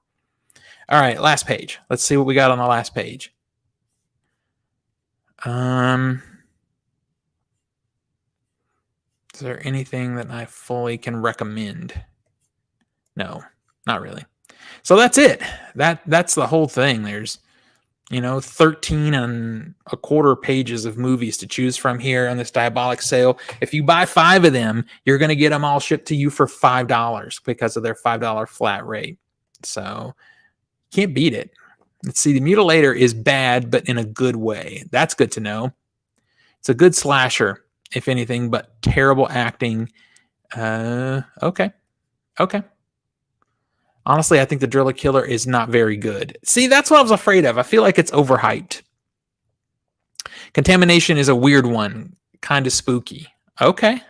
Speaker 1: All right, last page. Let's see what we got on the last page. Is there anything that I fully can recommend? No, not really. So that's it. That's the whole thing. There's 13 and a quarter pages of movies to choose from here on this diabolic sale. If you buy 5 of them, you're going to get them all shipped to you for $5 because of their $5 flat rate. So can't beat it. Let's see. The Mutilator is bad, but in a good way. That's good to know. It's a good slasher, if anything, but terrible acting. Okay. Honestly, I think the Driller Killer is not very good. See, that's what I was afraid of. I feel like it's overhyped. Contamination is a weird one. Kind of spooky. Okay.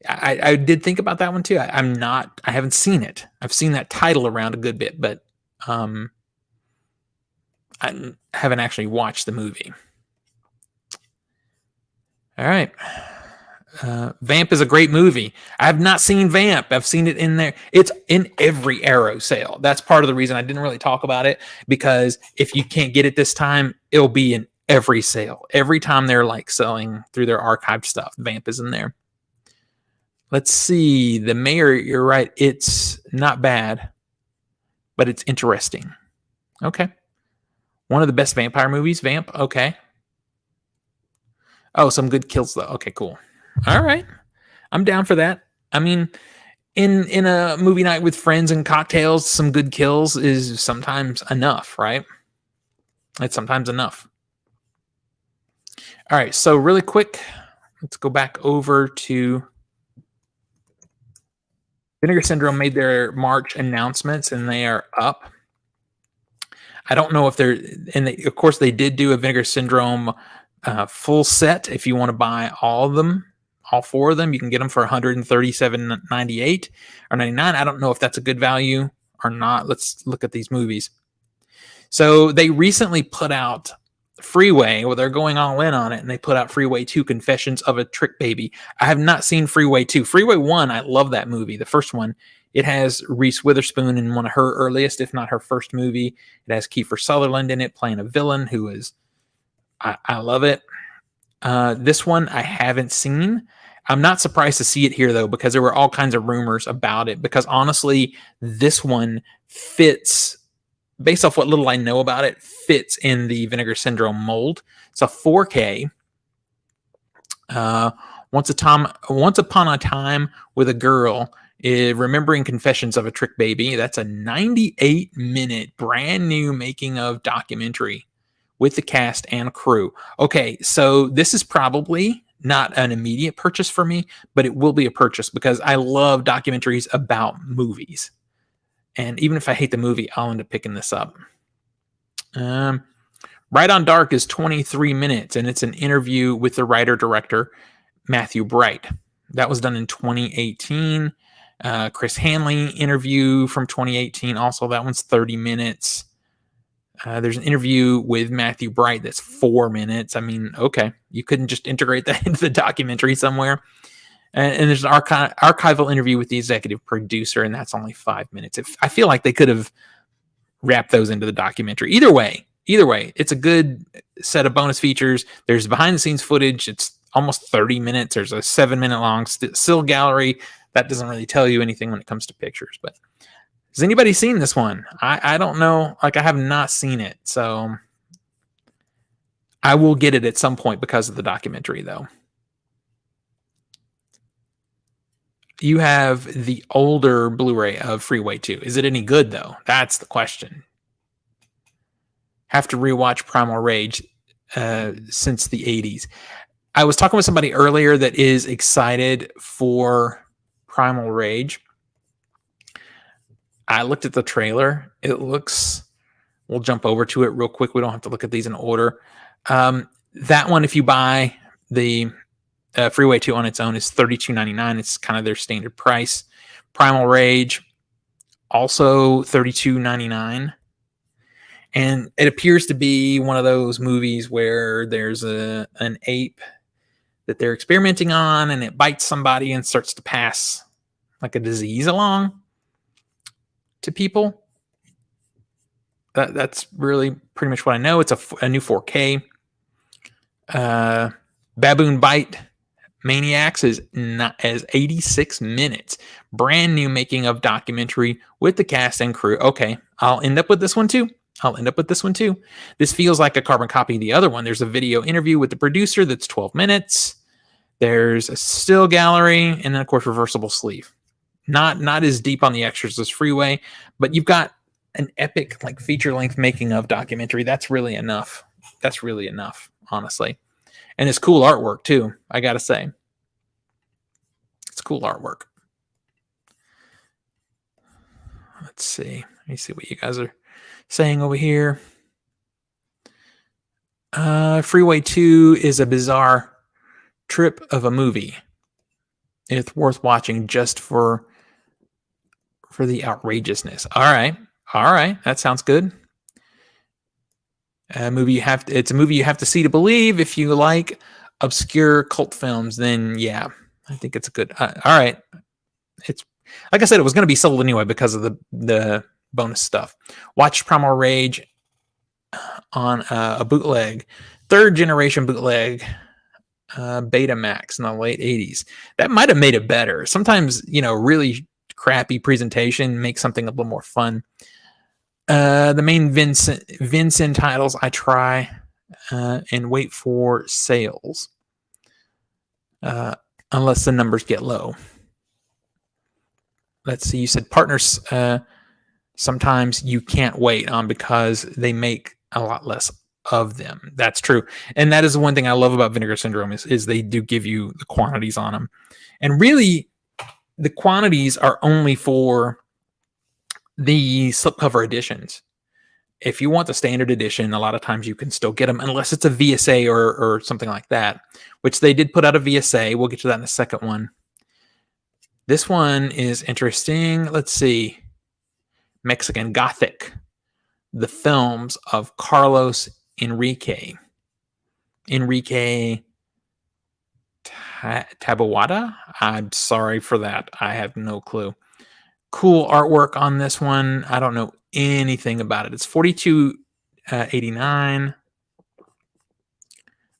Speaker 1: I did think about that one too. I haven't seen it. I've seen that title around a good bit, but I haven't actually watched the movie. All right. Vamp is a great movie. I have not seen Vamp. I've seen it in there. It's in every Arrow sale. That's part of the reason I didn't really talk about it, because if you can't get it this time, it'll be in every sale. Every time they're like selling through their archived stuff, Vamp is in there. Let's see. The Mayor, you're right. It's not bad, but it's interesting. Okay. One of the best vampire movies, Vamp. Okay. Oh, some good kills though. Okay, cool. All right. I'm down for that. I mean, in a movie night with friends and cocktails, some good kills is sometimes enough, right? It's sometimes enough. All right. So really quick, let's go back over to Vinegar Syndrome made their March announcements and they are up. I don't know if they're, and of course they did do a Vinegar Syndrome full set. If you want to buy all of them, all 4 of them, you can get them for $137.98 or $99. I don't know if that's a good value or not. Let's look at these movies. So they recently put out Freeway, well, they're going all in on it, and they put out Freeway 2 Confessions of a Trick Baby. I have not seen Freeway 2. Freeway 1, I love that movie. The first one, it has Reese Witherspoon in one of her earliest, if not her first movie. It has Kiefer Sutherland in it playing a villain who is, I love it. This one I haven't seen. I'm not surprised to see it here, though, because there were all kinds of rumors about it. Because honestly, this one fits, based off what little I know about it, fits in the Vinegar Syndrome mold. It's a 4K. Once Upon a Time with a Girl, Remembering Confessions of a Trick Baby. That's a 98-minute brand new making of documentary with the cast and crew. Okay, so this is probably not an immediate purchase for me, but it will be a purchase because I love documentaries about movies. And even if I hate the movie, I'll end up picking this up. Right on Dark is 23 minutes, and it's an interview with the writer-director, Matthew Bright. That was done in 2018. Chris Hanley interview from 2018. Also, that one's 30 minutes. There's an interview with Matthew Bright that's 4 minutes. I mean, okay, you couldn't just integrate that into the documentary somewhere. And there's an archival interview with the executive producer, and that's only 5 minutes. I feel like they could have wrapped those into the documentary. Either way, it's a good set of bonus features. There's behind-the-scenes footage. It's almost 30 minutes. There's a 7-minute long still gallery. That doesn't really tell you anything when it comes to pictures, but has anybody seen this one? I don't know. Like, I have not seen it, so I will get it at some point because of the documentary, though. You have the older Blu-ray of Freeway 2. Is it any good, though? That's the question. Have to rewatch Primal Rage since the 80s. I was talking with somebody earlier that is excited for Primal Rage. I looked at the trailer. It looks, we'll jump over to it real quick. We don't have to look at these in order. That one, if you buy the Freeway 2 on its own, is $32.99. It's kind of their standard price. Primal Rage, also $32.99. And it appears to be one of those movies where there's an ape that they're experimenting on, and it bites somebody and starts to pass like a disease along to people. That's really pretty much what I know. It's a new 4K. Baboon Bite Maniacs is 86 minutes. Brand new making of documentary with the cast and crew. Okay, I'll end up with this one too. This feels like a carbon copy of the other one. There's a video interview with the producer that's 12 minutes. There's a still gallery, and then of course reversible sleeve. Not as deep on the extras as Freeway, but you've got an epic like feature length making of documentary. That's really enough. Honestly. And it's cool artwork too, I gotta say. It's cool artwork. Let's see. Let me see what you guys are saying over here. Freeway 2 is a bizarre trip of a movie. It's worth watching just for the outrageousness. All right. That sounds good. It's a movie you have to see to believe. If you like obscure cult films, then yeah, I think it's a good. All right. It's like I said, it was going to be sold anyway because of the bonus stuff. Watch Primal Rage on a bootleg, 3rd generation bootleg, Betamax in the late 80s. That might have made it better. Sometimes, really crappy presentation makes something a little more fun. The main Vincent titles I try and wait for sales unless the numbers get low. Let's see. You said partners sometimes you can't wait on because they make a lot less of them. That's true. And that is the one thing I love about Vinegar Syndrome is they do give you the quantities on them. And really, the quantities are only for the slipcover editions. If you want the standard edition, a lot of times you can still get them unless it's a VSA or something like that, which they did put out a VSA. We'll get to that in a second one. This one is interesting. Let's see. Mexican Gothic. The films of Carlos Enrique. Enrique Tabuada. I'm sorry for that. I have no clue. Cool artwork on this one. I don't know anything about it. It's 42.89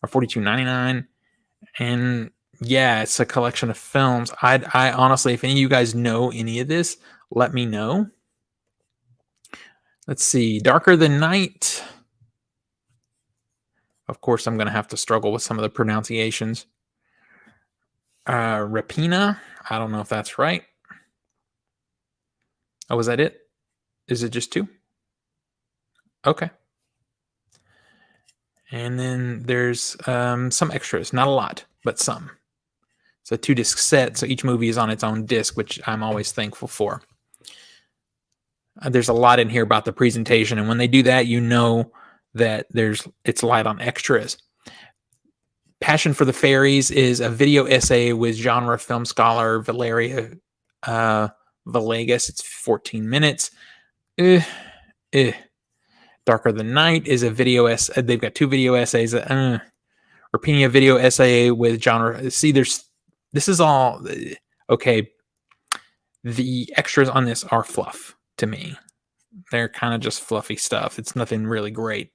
Speaker 1: or 42.99, and yeah, it's a collection of films. I honestly, if any of you guys know any of this, let me know. Let's see. Darker Than Night. Of course, I'm going to have to struggle with some of the pronunciations. Rapina. I don't know if that's right. Oh, was that it? Is it just 2? Okay. And then there's some extras. Not a lot, but some. It's a 2-disc set, so each movie is on its own disc, which I'm always thankful for. There's a lot in here about the presentation, and when they do that, you know that it's light on extras. Passion for the Fairies is a video essay with genre film scholar Valeria Villegas. It's 14 minutes. Darker Than Night is a video essay. They've got 2 video essays. Repeating a video essay with genre. See, this is all okay. The extras on this are fluff to me. They're kind of just fluffy stuff. It's nothing really great.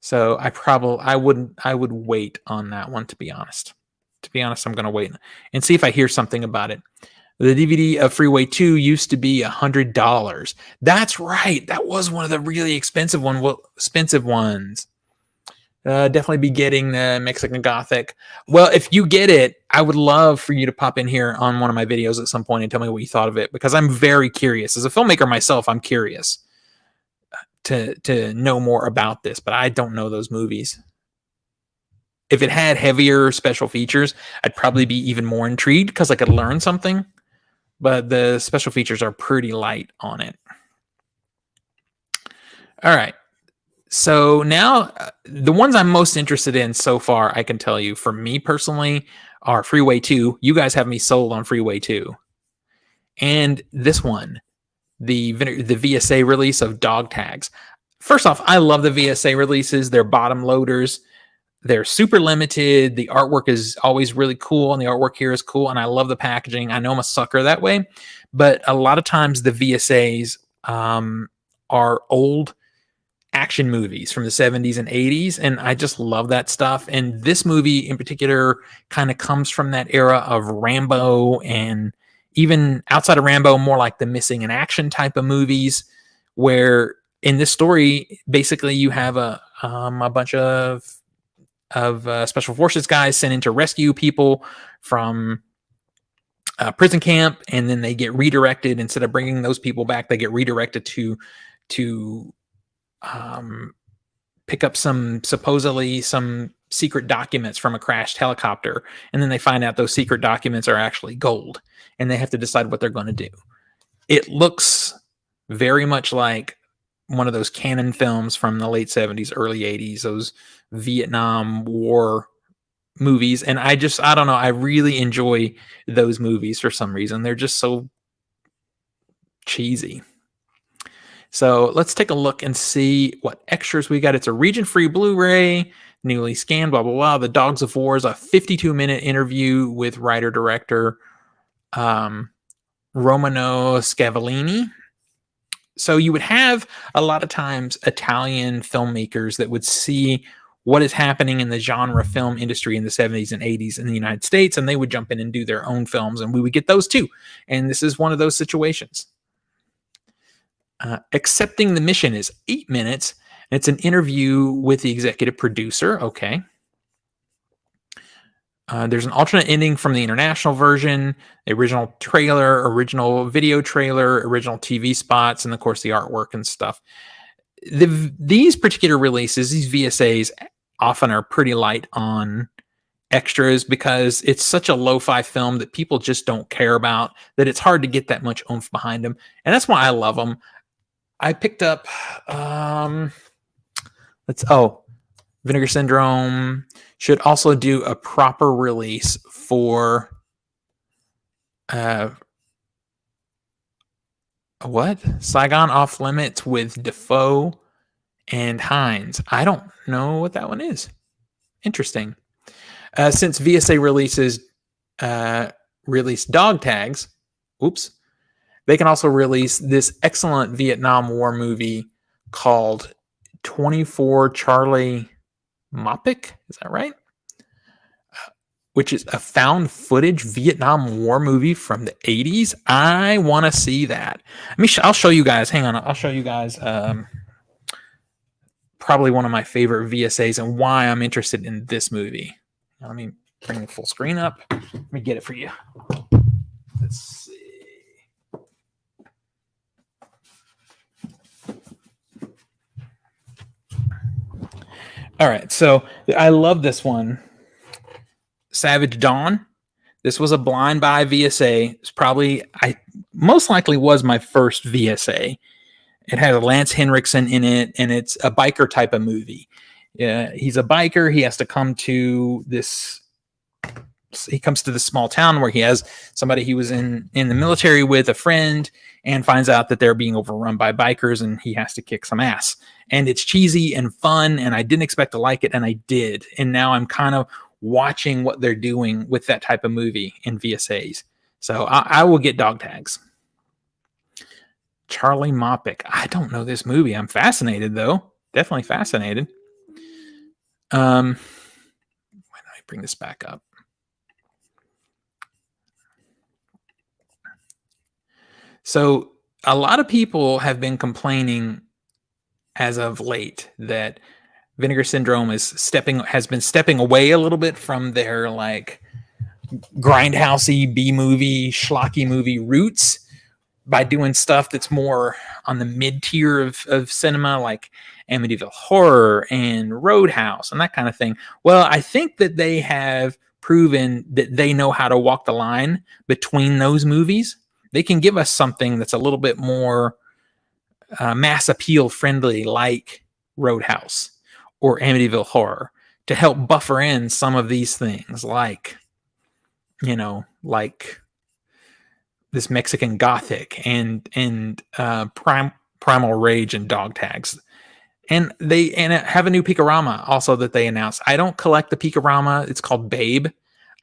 Speaker 1: So I would wait on that one, to be honest. To be honest, I'm going to wait and see if I hear something about it. The DVD of Freeway 2 used to be $100. That's right. That was one of the really expensive ones. Definitely be getting the Mexican Gothic. Well, if you get it, I would love for you to pop in here on one of my videos at some point and tell me what you thought of it, because I'm very curious. As a filmmaker myself, I'm curious to know more about this, but I don't know those movies. If it had heavier special features, I'd probably be even more intrigued because I could learn something. But the special features are pretty light on it. All right. So now the ones I'm most interested in so far, I can tell you, for me personally, are Freeway 2. You guys have me sold on Freeway 2. And this one, the VSA release of Dog Tags. First off, I love the VSA releases. They're bottom loaders. They're super limited. The artwork is always really cool, and the artwork here is cool, and I love the packaging. I know I'm a sucker that way, but a lot of times the VSAs are old action movies from the 70s and 80s, and I just love that stuff. And this movie in particular kind of comes from that era of Rambo, and even outside of Rambo, more like the Missing in Action type of movies, where in this story, basically you have a bunch of special forces guys sent in to rescue people from prison camp, and then they get redirected. Instead of bringing those people back, they get redirected to pick up supposedly some secret documents from a crashed helicopter, and then they find out those secret documents are actually gold, and they have to decide what they're going to do. It looks very much like one of those canon films from the late 70s, early 80s, those Vietnam War movies. And I don't know, I really enjoy those movies for some reason. They're just so cheesy. So let's take a look and see what extras we got. It's a region-free Blu-ray, newly scanned, blah, blah, blah. The Dogs of War is a 52-minute interview with writer-director Romano Scavallini. So you would have a lot of times Italian filmmakers that would see what is happening in the genre film industry in the 70s and 80s in the United States, and they would jump in and do their own films, and we would get those too. And this is one of those situations. Accepting the Mission is 8 minutes. And it's an interview with the executive producer. Okay. There's an alternate ending from the international version, the original trailer, original video trailer, original TV spots, and of course the artwork and stuff. These particular releases, these VSAs, often are pretty light on extras because it's such a lo-fi film that people just don't care about, that it's hard to get that much oomph behind them. And that's why I love them. I picked up, Vinegar Syndrome should also do a proper release for Saigon Off Limits with Defoe and Hines. I don't know what that one is. Interesting. Since VSA release dog tags, oops, they can also release this excellent Vietnam War movie called 24 Charlie Mopic. Is that right? Which is a found footage Vietnam War movie from the 80s. I want to see that. I'll show you guys. Hang on. I'll show you guys probably one of my favorite VSAs and why I'm interested in this movie. Let me bring the full screen up. Let me get it for you. Let's see. All right. So I love this one. Savage Dawn. This was a blind buy VSA. It's probably, most likely was my first VSA. It has Lance Henriksen in it, and it's a biker type of movie. He's a biker. He has to come to this. He comes to this small town where he has somebody he was in the military with, a friend, and finds out that they're being overrun by bikers, and he has to kick some ass. And it's cheesy and fun, and I didn't expect to like it, and I did. And now I'm kind of watching what they're doing with that type of movie in VSAs. So I will get dog tags. Charlie Mopic. I don't know this movie. I'm fascinated, though. Definitely fascinated. Why don't I bring this back up? So a lot of people have been complaining as of late that Vinegar Syndrome has been stepping away a little bit from their like grindhousey B-movie, schlocky movie roots by doing stuff that's more on the mid-tier of cinema, like Amityville Horror and Roadhouse and that kind of thing. Well, I think that they have proven that they know how to walk the line between those movies. They can give us something that's a little bit more mass appeal friendly, like Roadhouse or Amityville Horror, to help buffer in some of these things, like this Mexican Gothic and Primal Rage and dog tags. And they have a new Picorama also that they announced. I don't collect the Picorama. It's called Babe.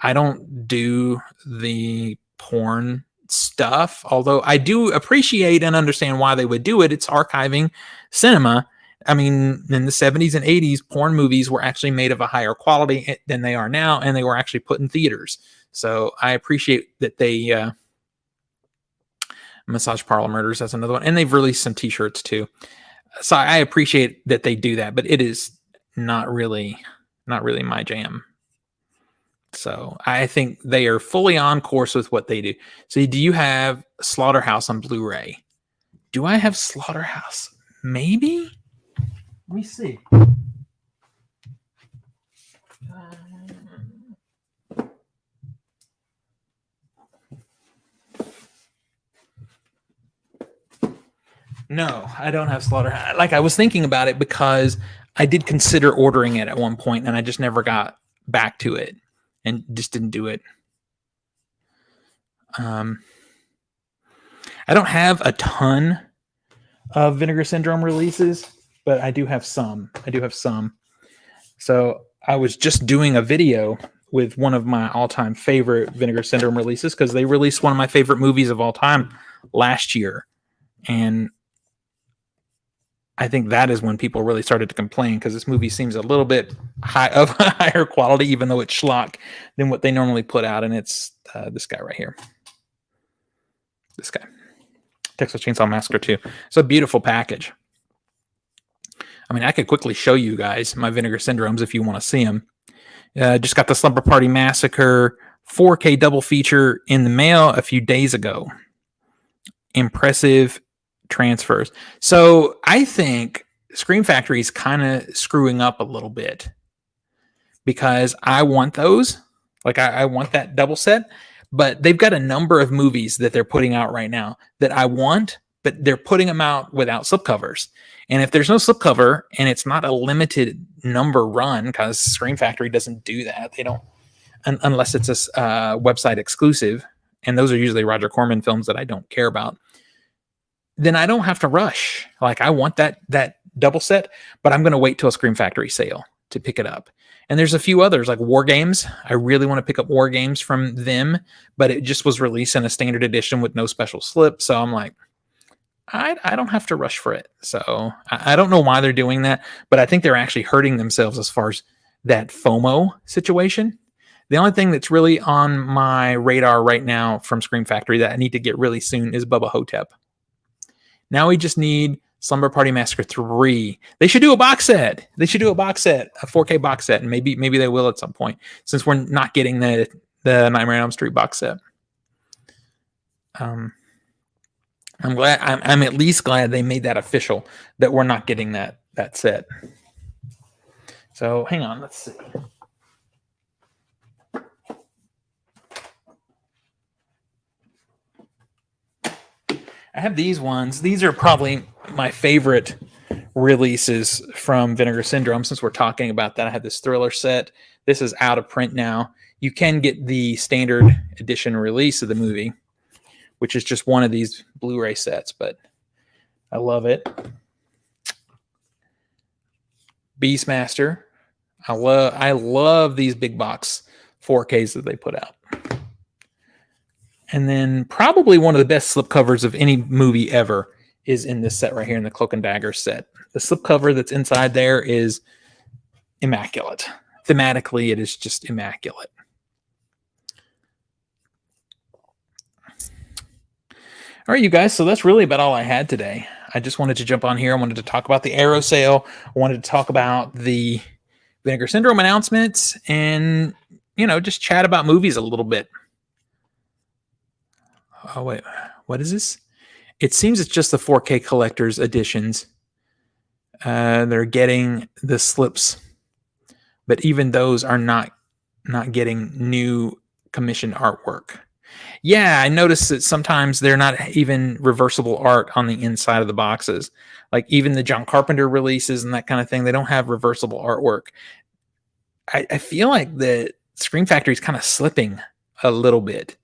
Speaker 1: I don't do the porn stuff, although I do appreciate and understand why they would do it. It's archiving cinema. I mean, in the 70s and 80s, porn movies were actually made of a higher quality than they are now, and they were actually put in theaters. So I appreciate that they Massage Parlor Murders, that's another one. And they've released some t-shirts too. So I appreciate that they do that, but it is not really my jam. So I think they are fully on course with what they do. So do you have Slaughterhouse on Blu-ray? Do I have Slaughterhouse? Maybe? Let me see. No, I don't have Slaughterhouse. Like, I was thinking about it because I did consider ordering it at one point, and I just never got back to it and just didn't do it. I don't have a ton of Vinegar Syndrome releases, but I do have some. So I was just doing a video with one of my all-time favorite Vinegar Syndrome releases because they released one of my favorite movies of all time last year. And I think that is when people really started to complain, because this movie seems a little bit of higher quality, even though it's schlock, than what they normally put out. And it's this guy right here. This guy. Texas Chainsaw Massacre 2. It's a beautiful package. I mean, I could quickly show you guys my Vinegar Syndromes if you want to see them. Just got the Slumber Party Massacre 4K double feature in the mail a few days ago. Impressive transfers. So I think Scream Factory is kind of screwing up a little bit, because I want those. Like, I want that double set, but they've got a number of movies that they're putting out right now that I want, but they're putting them out without slipcovers. And if there's no slipcover and it's not a limited number run, because Scream Factory doesn't do that, they don't, unless it's a website exclusive, and those are usually Roger Corman films that I don't care about, then I don't have to rush. Like, I want that double set, but I'm going to wait till a Scream Factory sale. to pick it up. And there's a few others like War Games. I really want to pick up War Games from them, but it just was released in a standard edition with no special slip. So I'm like, I don't have to rush for it. So I don't know why they're doing that, but I think they're actually hurting themselves as far as that FOMO situation. The only thing that's really on my radar right now from Scream Factory that I need to get really soon is Bubba Hotep. Now we just need Slumber Party Massacre 3. They should do a box set. They should do a box set, a 4K box set, and maybe they will at some point, since we're not getting the Nightmare on Elm Street box set. I'm glad. I'm at least glad they made that official that we're not getting that set. So hang on, let's see. I have these ones. These are probably my favorite releases from Vinegar Syndrome, since we're talking about that. I have this Thriller set. This is out of print now. You can get the standard edition release of the movie, which is just one of these Blu-ray sets, but I love it. Beastmaster. I love these big box 4Ks that they put out. And then probably one of the best slipcovers of any movie ever is in this set right here, in the Cloak and Dagger set. The slipcover that's inside there is immaculate. Thematically, it is just immaculate. All right, you guys, so that's really about all I had today. I just wanted to jump on here. I wanted to talk about the Arrow sale. I wanted to talk about the Vinegar Syndrome announcements and, just chat about movies a little bit. Oh, wait, what is this? It seems it's just the 4K collector's editions. They're getting the slips, but even those are not getting new commissioned artwork. Yeah, I noticed that sometimes they're not even reversible art on the inside of the boxes. Like even the John Carpenter releases and that kind of thing, they don't have reversible artwork. I feel like the Scream Factory is kind of slipping a little bit.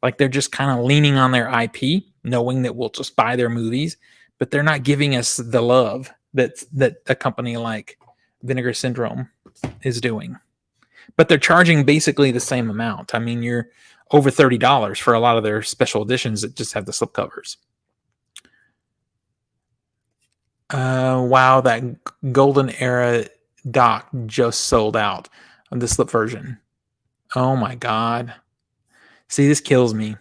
Speaker 1: Like they're just kind of leaning on their IP, knowing that we'll just buy their movies, but they're not giving us the love that a company like Vinegar Syndrome is doing. But they're charging basically the same amount. I mean, you're over $30 for a lot of their special editions that just have the slipcovers. Wow, that Golden Era doc just sold out on the slip version. Oh my God. See, this kills me.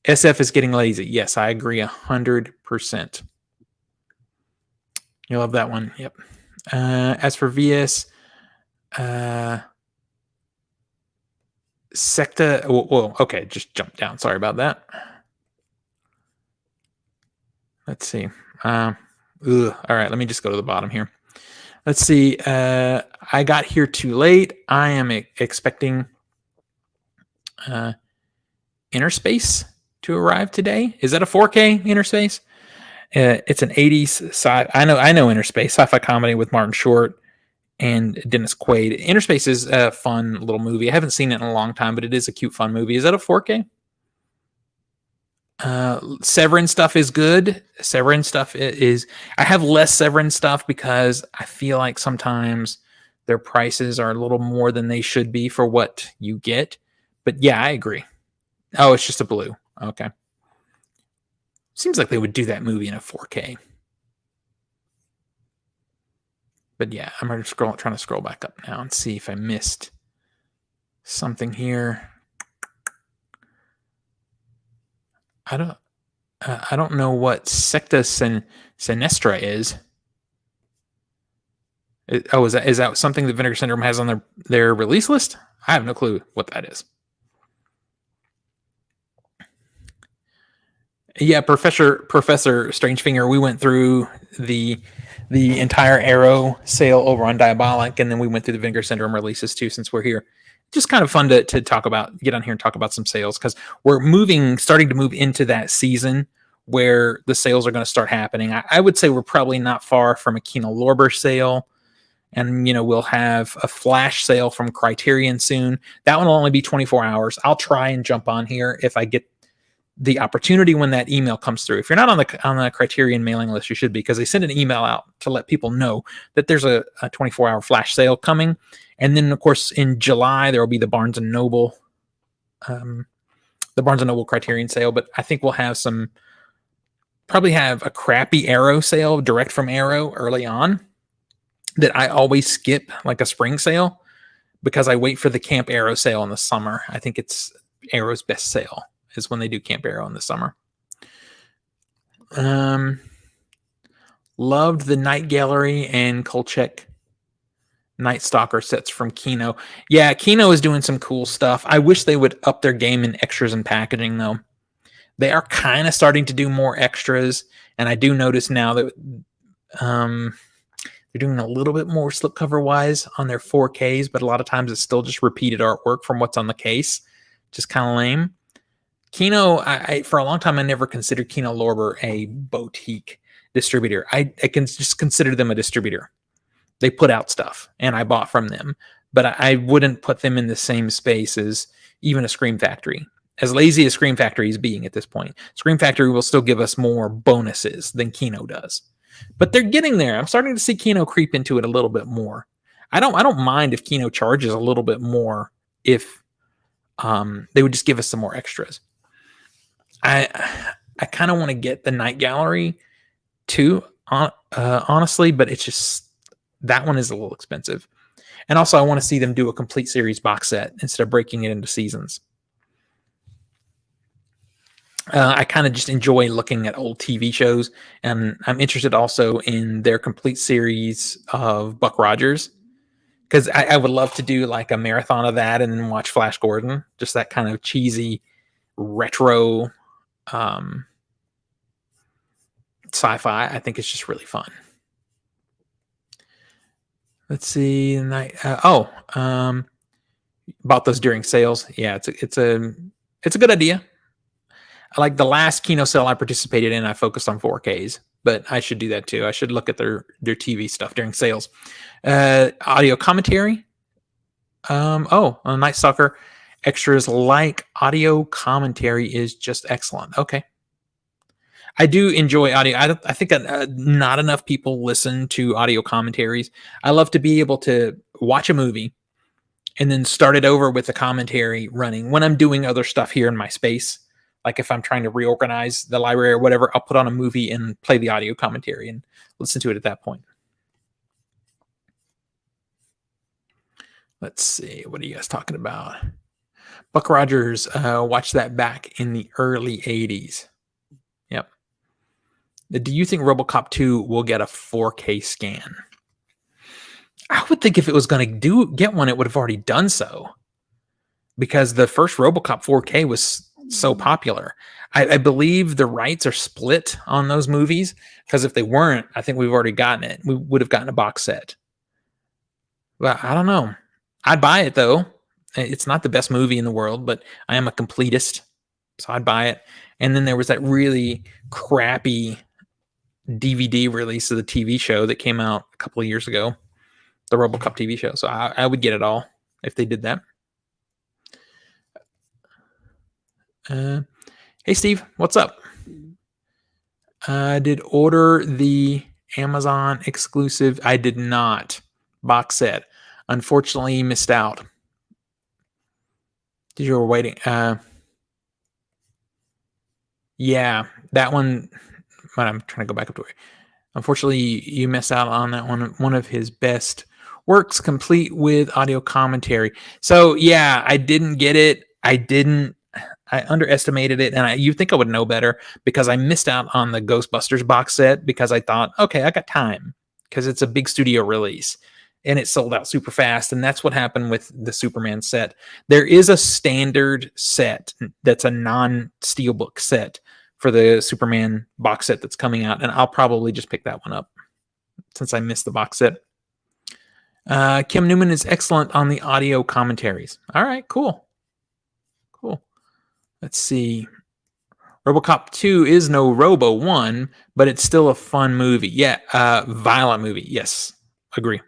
Speaker 1: SF is getting lazy. Yes, I agree 100%. You love that one. Yep. As for VS, Secta. Whoa, okay, just jump down. Sorry about that. Let's see. All right, let me just go to the bottom here. Let's see. I got here too late. I am expecting Inner Space to arrive today. Is that a 4K Inner Space? It's an 80s sci. I know Inner Space, sci-fi comedy with Martin Short and Dennis Quaid. Inner Space is a fun little movie. I haven't seen it in a long time, but it is a cute, fun movie. Is that a 4K? Severin stuff is good. Severin stuff is. I have less Severin stuff because I feel like sometimes their prices are a little more than they should be for what you get. But yeah, I agree. Oh, it's just a blue. Okay. Seems like they would do that movie in a 4K. But yeah, I'm trying to scroll back up now and see if I missed something here. I don't know what Secta Sinistra is. Is that something that Vinegar Syndrome has on their release list? I have no clue what that is. Yeah, Professor Strangefinger, we went through the entire Arrow sale over on Diabolic, and then we went through the Vinegar Syndrome releases too, since we're here. Just kind of fun to talk about, get on here and talk about some sales, because we're starting to move into that season where the sales are going to start happening. I would say we're probably not far from a Kino Lorber sale, and we'll have a flash sale from Criterion soon. That one will only be 24 hours. I'll try and jump on here if I get the opportunity when that email comes through. If you're not on the Criterion mailing list, you should be, because they send an email out to let people know that there's a 24-hour flash sale coming. And then, of course, in July there will be the Barnes and Noble Criterion sale. But I think we'll have probably have a crappy Arrow sale direct from Arrow early on that I always skip, like a spring sale, because I wait for the Camp Arrow sale in the summer. I think it's Arrow's best sale is when they do Camp Arrow in the summer. Loved the Night Gallery and Kolchak Night Stalker sets from Kino. Yeah, Kino is doing some cool stuff. I wish they would up their game in extras and packaging, though. They are kind of starting to do more extras, and I do notice now that they're doing a little bit more slipcover wise on their 4Ks, but a lot of times it's still just repeated artwork from what's on the case. Just kind of lame. Kino, I for a long time I never considered Kino Lorber a boutique distributor. I can just consider them a distributor. They put out stuff, and I bought from them, but I wouldn't put them in the same space as even a Scream Factory. As lazy as Scream Factory is being at this point, Scream Factory will still give us more bonuses than Kino does. But they're getting there. I'm starting to see Kino creep into it a little bit more. I don't mind if Kino charges a little bit more if they would just give us some more extras. I kind of want to get the Night Gallery too, honestly, but it's just that one is a little expensive. And also I want to see them do a complete series box set instead of breaking it into seasons. I kind of just enjoy looking at old TV shows, and I'm interested also in their complete series of Buck Rogers, because I would love to do like a marathon of that and then watch Flash Gordon, just that kind of cheesy retro sci-fi. I think it's just really fun. Let's see. Bought those during sales. Yeah, it's a good idea. Like the last Kino sale I participated in, I focused on 4Ks, but I should do that too. I should look at their TV stuff during sales. Audio commentary. Night Stalker extras like audio commentary is just excellent. Okay. I do enjoy audio. I think not enough people listen to audio commentaries. I love to be able to watch a movie and then start it over with the commentary running when I'm doing other stuff here in my space. Like if I'm trying to reorganize the library or whatever, I'll put on a movie and play the audio commentary and listen to it at that point. Let's see. What are you guys talking about? Buck Rogers, watched that back in the early 80s. Yep. Do you think RoboCop 2 will get a 4K scan? I would think if it was going to get one, it would have already done so, because the first RoboCop 4K was so popular. I believe the rights are split on those movies, because if they weren't, I think we've already gotten it. We would have gotten a box set. But I don't know. I'd buy it though. It's not the best movie in the world, but I am a completist, so I'd buy it. And then there was that really crappy DVD release of the TV show that came out a couple of years ago, the RoboCop TV show. So I would get it all if they did that. Hey Steve, what's up? Did order the Amazon exclusive. I did not. Box set. Unfortunately, missed out. You were waiting. Yeah, that one. But I'm trying to go back up to it. Unfortunately, you missed out on that one. One of his best works, complete with audio commentary. So yeah, I didn't get it. I underestimated it, and you think I would know better, because I missed out on the Ghostbusters box set because I thought, okay, I got time, because it's a big studio release, and it sold out super fast. And that's what happened with the Superman set. There is a standard set that's a non-steelbook set for the Superman box set that's coming out, and I'll probably just pick that one up since I missed the box set. Kim Newman is excellent on the audio commentaries. All right, cool. Let's see. RoboCop 2 is no Robo 1, but it's still a fun movie. Yeah, violent movie. Yes, agree.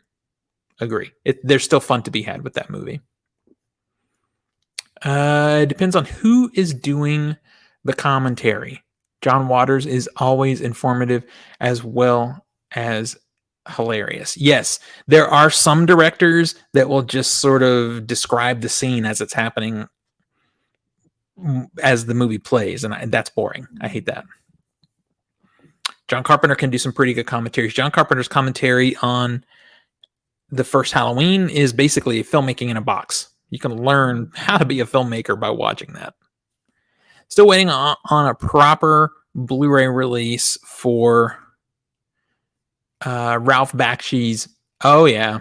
Speaker 1: There's still fun to be had with that movie. It depends on who is doing the commentary. John Waters is always informative as well as hilarious. Yes, there are some directors that will just sort of describe the scene as it's happening as the movie plays, and that's boring. I hate that. John Carpenter can do some pretty good commentaries. John Carpenter's commentary on the first Halloween is basically filmmaking in a box. You can learn how to be a filmmaker by watching that. Still waiting on a proper Blu-ray release for Ralph Bakshi's, oh yeah,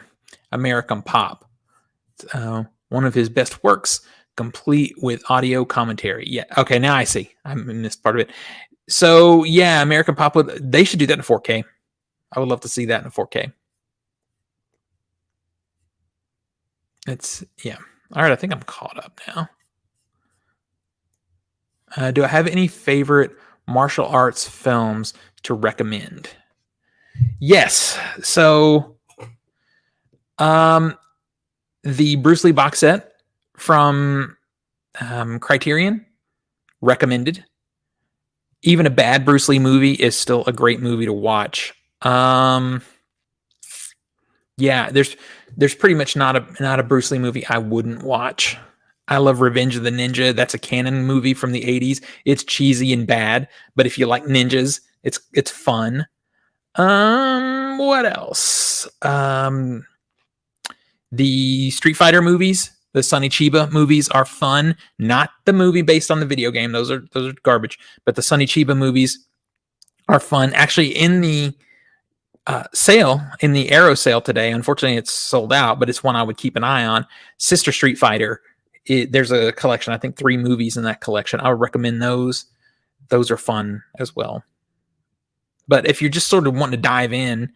Speaker 1: American Pop. One of his best works, complete with audio commentary. Yeah, okay, now I see. I missed part of it. So yeah, American Pop, they should do that in 4K. I would love to see that in 4K. Yeah. All right, I think I'm caught up now. Do I have any favorite martial arts films to recommend? Yes. So, the Bruce Lee box set from Criterion, recommended. Even a bad Bruce Lee movie is still a great movie to watch. Yeah, there's pretty much not a Bruce Lee movie I wouldn't watch. I love Revenge of the Ninja. That's a canon movie from the 80s. It's cheesy and bad, but if you like ninjas, it's fun. What else? The Street Fighter movies, the Sonny Chiba movies are fun. Not the movie based on the video game. Those are garbage. But the Sonny Chiba movies are fun. Actually, in the sale, in the Arrow sale today, unfortunately it's sold out, but it's one I would keep an eye on. Sister Street Fighter. There's a collection, I think 3 movies in that collection. I would recommend those. Those are fun as well. But if you're just sort of wanting to dive in,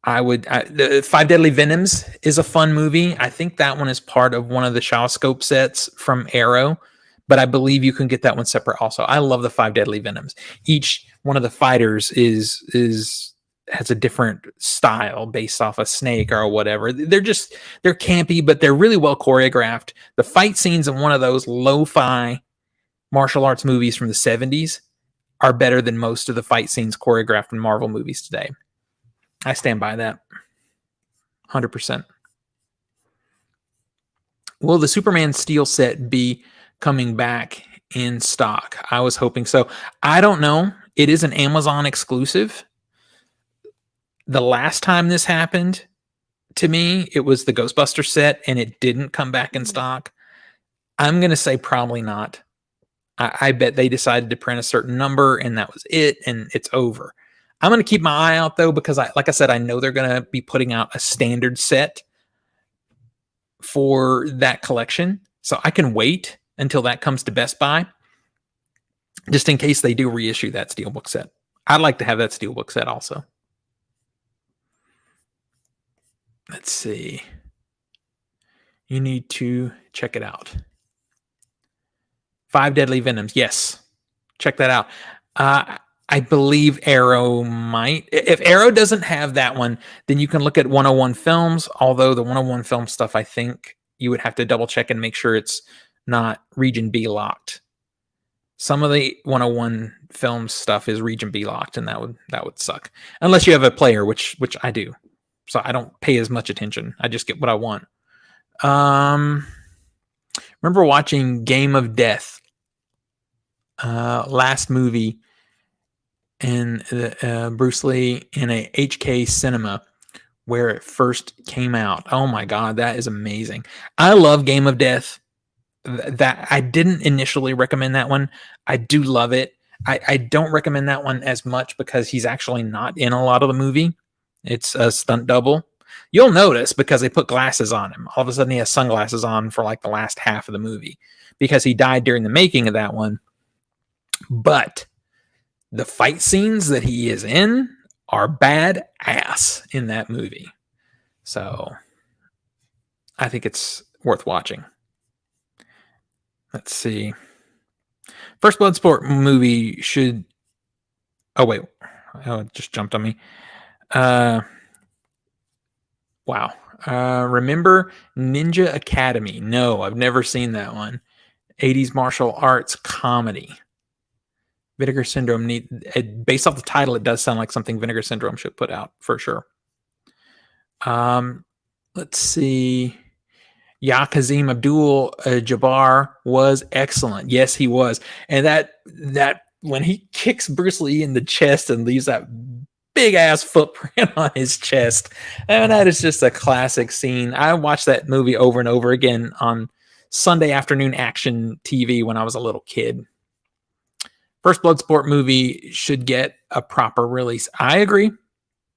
Speaker 1: the 5 Deadly Venoms is a fun movie. I think that one is part of one of the Shawscope sets from Arrow, but I believe you can get that one separate also. I love the 5 Deadly Venoms. Each one of the fighters has a different style based off a snake or whatever. They're campy, but they're really well choreographed. The fight scenes in one of those lo-fi martial arts movies from the 70s are better than most of the fight scenes choreographed in Marvel movies today. I stand by that 100%. Will the Superman Steel set be coming back in stock? I was hoping so. I don't know. It is an Amazon exclusive. The last time this happened to me, it was the Ghostbuster set, and it didn't come back in stock. I'm going to say probably not. I bet they decided to print a certain number, and that was it, and it's over. I'm going to keep my eye out, though, because, like I said, I know they're going to be putting out a standard set for that collection. So I can wait until that comes to Best Buy, just in case they do reissue that Steelbook set. I'd like to have that Steelbook set also. Let's see. You need to check it out. 5 Deadly Venoms. Yes. Check that out. I believe Arrow might. If Arrow doesn't have that one, then you can look at 101 Films, although the 101 Film stuff, I think you would have to double check and make sure it's not Region B locked. Some of the 101 Films stuff is Region B locked, and that would suck. Unless you have a player, which I do. So I don't pay as much attention. I just get what I want. Remember watching Game of Death, last movie in Bruce Lee in a HK cinema where it first came out. Oh my God, that is amazing. I love Game of Death. That I didn't initially recommend that one. I do love it. I don't recommend that one as much because he's actually not in a lot of the movie. It's a stunt double. You'll notice because they put glasses on him. All of a sudden he has sunglasses on for like the last half of the movie because he died during the making of that one. But the fight scenes that he is in are bad ass in that movie. So I think it's worth watching. Let's see. First Bloodsport movie should... Oh, wait. Oh, it just jumped on me. Wow. Remember Ninja Academy? No, I've never seen that one. 80s martial arts comedy. Vinegar Syndrome based off the title, it does sound like something Vinegar Syndrome should put out for sure. Let's see. Yeah, Kazim Abdul Jabbar was excellent. Yes, he was. And that when he kicks Bruce Lee in the chest and leaves that big ass footprint on his chest, and that is just a classic scene. I watched that movie over and over again on Sunday afternoon action TV when I was a little kid. First Bloodsport movie should get a proper release. I agree.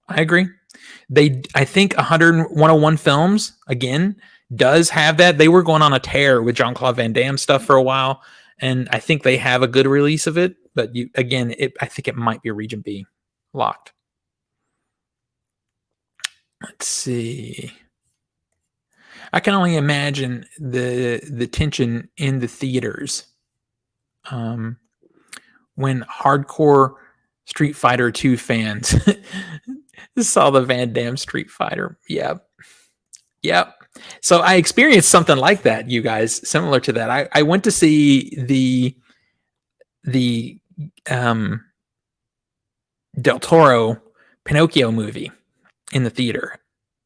Speaker 1: I think 101 Films, again, does have that. They were going on a tear with Jean-Claude Van Damme stuff for a while, and I think they have a good release of it. But I think it might be Region B locked. Let's see. I can only imagine the tension in the theaters when hardcore Street Fighter 2 fans saw the Van Damme Street Fighter. Yep. So I experienced something like that, you guys, similar to that. I went to see the Del Toro Pinocchio movie in the theater.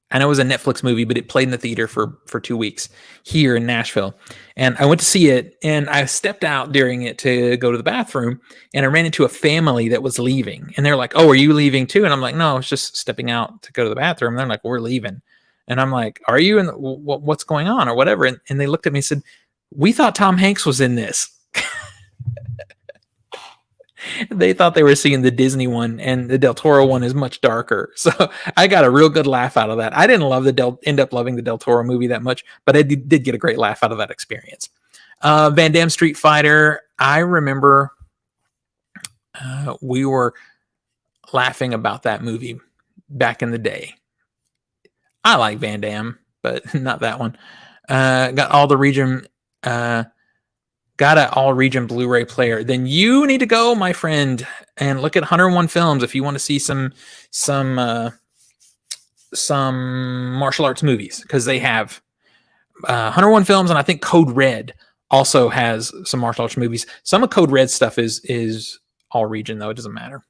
Speaker 1: I know it was a Netflix movie, but it played in the theater for 2 weeks here in Nashville. And I went to see it, and I stepped out during it to go to the bathroom, and I ran into a family that was leaving. And they're like, "Oh, are you leaving too?" And I'm like, "No, I was just stepping out to go to the bathroom." And they're like, "We're leaving." And I'm like, "Are you? And what's going on or whatever?" And they looked at me and said, "We thought Tom Hanks was in this." They thought they were seeing the Disney one, and the Del Toro one is much darker. So I got a real good laugh out of that. I didn't end up loving the Del Toro movie that much, but I did get a great laugh out of that experience. Van Damme Street Fighter. I remember we were laughing about that movie back in the day. I like Van Damme, but not that one. Got all the region. Got an all-region Blu-ray player, then you need to go, my friend, and look at 101 Films if you want to see some martial arts movies, because they have 101 Films, and I think Code Red also has some martial arts movies. Some of Code Red stuff is all-region, though. It doesn't matter.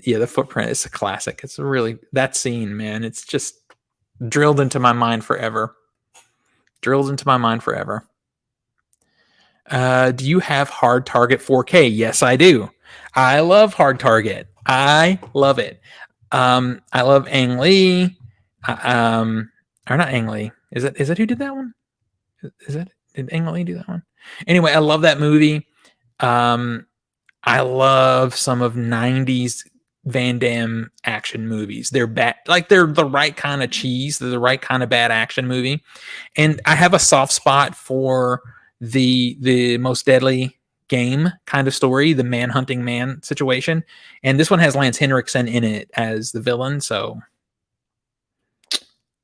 Speaker 1: Yeah, the footprint is a classic. It's really, that scene, man, it's just drilled into my mind forever. Do you have Hard Target 4K? Yes, I do. I love Hard Target. I love it. I love Ang Lee. Or not Ang Lee. Is that who did that one? Did Ang Lee do that one? Anyway, I love that movie. I love some of 90s Van Damme action movies. They're bad, like they're the right kind of cheese. They're the right kind of bad action movie. And I have a soft spot for the Most Deadly Game kind of story, the man-hunting man situation. And this one has Lance Henriksen in it as the villain. So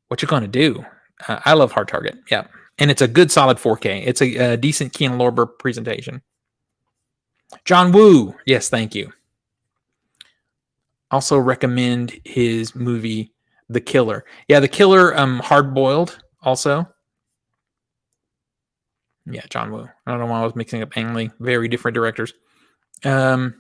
Speaker 1: what you gonna do? I love Hard Target. Yeah. And it's a good solid 4K. It's a decent Keanu Lorber presentation. John Woo. Yes, thank you. Also recommend his movie, The Killer. Yeah, The Killer, Hard Boiled also. Yeah, John Woo. I don't know why I was mixing up Ang Lee. Very different directors. Yeah,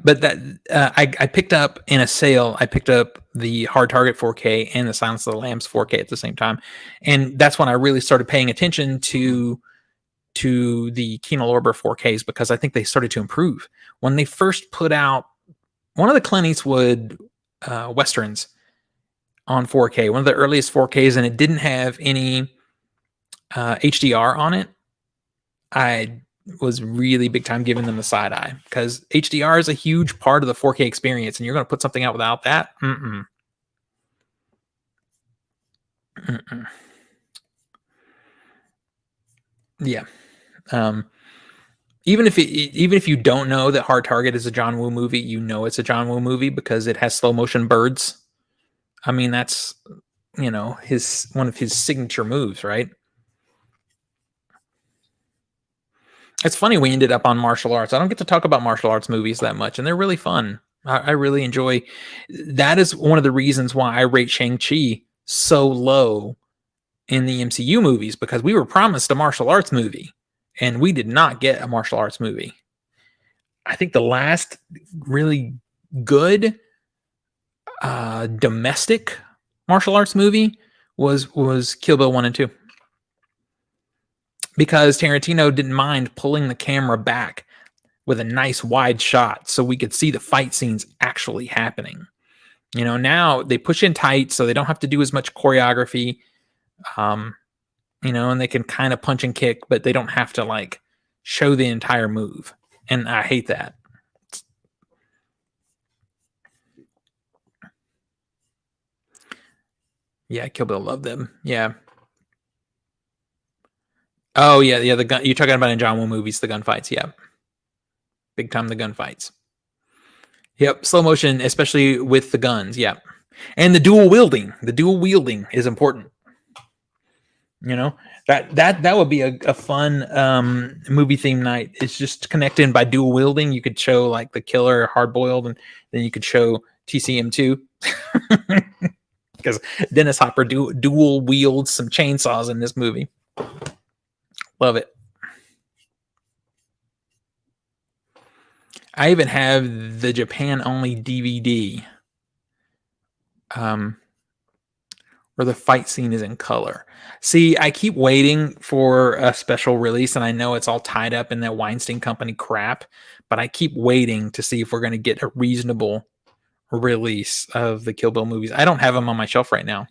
Speaker 1: but that I picked up in a sale. I picked up the Hard Target 4K and the Silence of the Lambs 4K at the same time, and that's when I really started paying attention to the Keanu Lorber 4Ks, because I think they started to improve when they first put out one of the Clint Eastwood westerns on 4K, one of the earliest 4Ks, and it didn't have any HDR on it. I was really big time giving them the side eye, because HDR is a huge part of the 4K experience, and you're going to put something out without that. Yeah. Even if you don't know that Hard Target is a John Woo movie, you know it's a John Woo movie because it has slow motion birds. I mean, that's, one of his signature moves, right? It's funny we ended up on martial arts. I don't get to talk about martial arts movies that much, and they're really fun. I really enjoy. That is one of the reasons why I rate Shang-Chi so low in the MCU movies, because we were promised a martial arts movie, and we did not get a martial arts movie. I think the last really good domestic martial arts movie was Kill Bill 1 and 2. Because Tarantino didn't mind pulling the camera back with a nice wide shot so we could see the fight scenes actually happening. You know, now they push in tight so they don't have to do as much choreography. You know, and they can kind of punch and kick, but they don't have to like show the entire move. And I hate that. Yeah, Kill Bill loved them. Yeah. Oh yeah. The gun you're talking about in John Woo movies, the gunfights. Yeah, big time the gunfights. Yep, slow motion, especially with the guns. Yeah, and the dual wielding. The dual wielding is important. You know, that would be a fun movie theme night. It's just connected by dual wielding. You could show like the killer hard boiled, and then you could show TCM2 because Dennis Hopper dual wields some chainsaws in this movie. Love it. I even have the Japan only DVD where the fight scene is in color. See, I keep waiting for a special release, and I know it's all tied up in that Weinstein Company crap, but I keep waiting to see if we're going to get a reasonable release of the Kill Bill movies. I don't have them on my shelf right now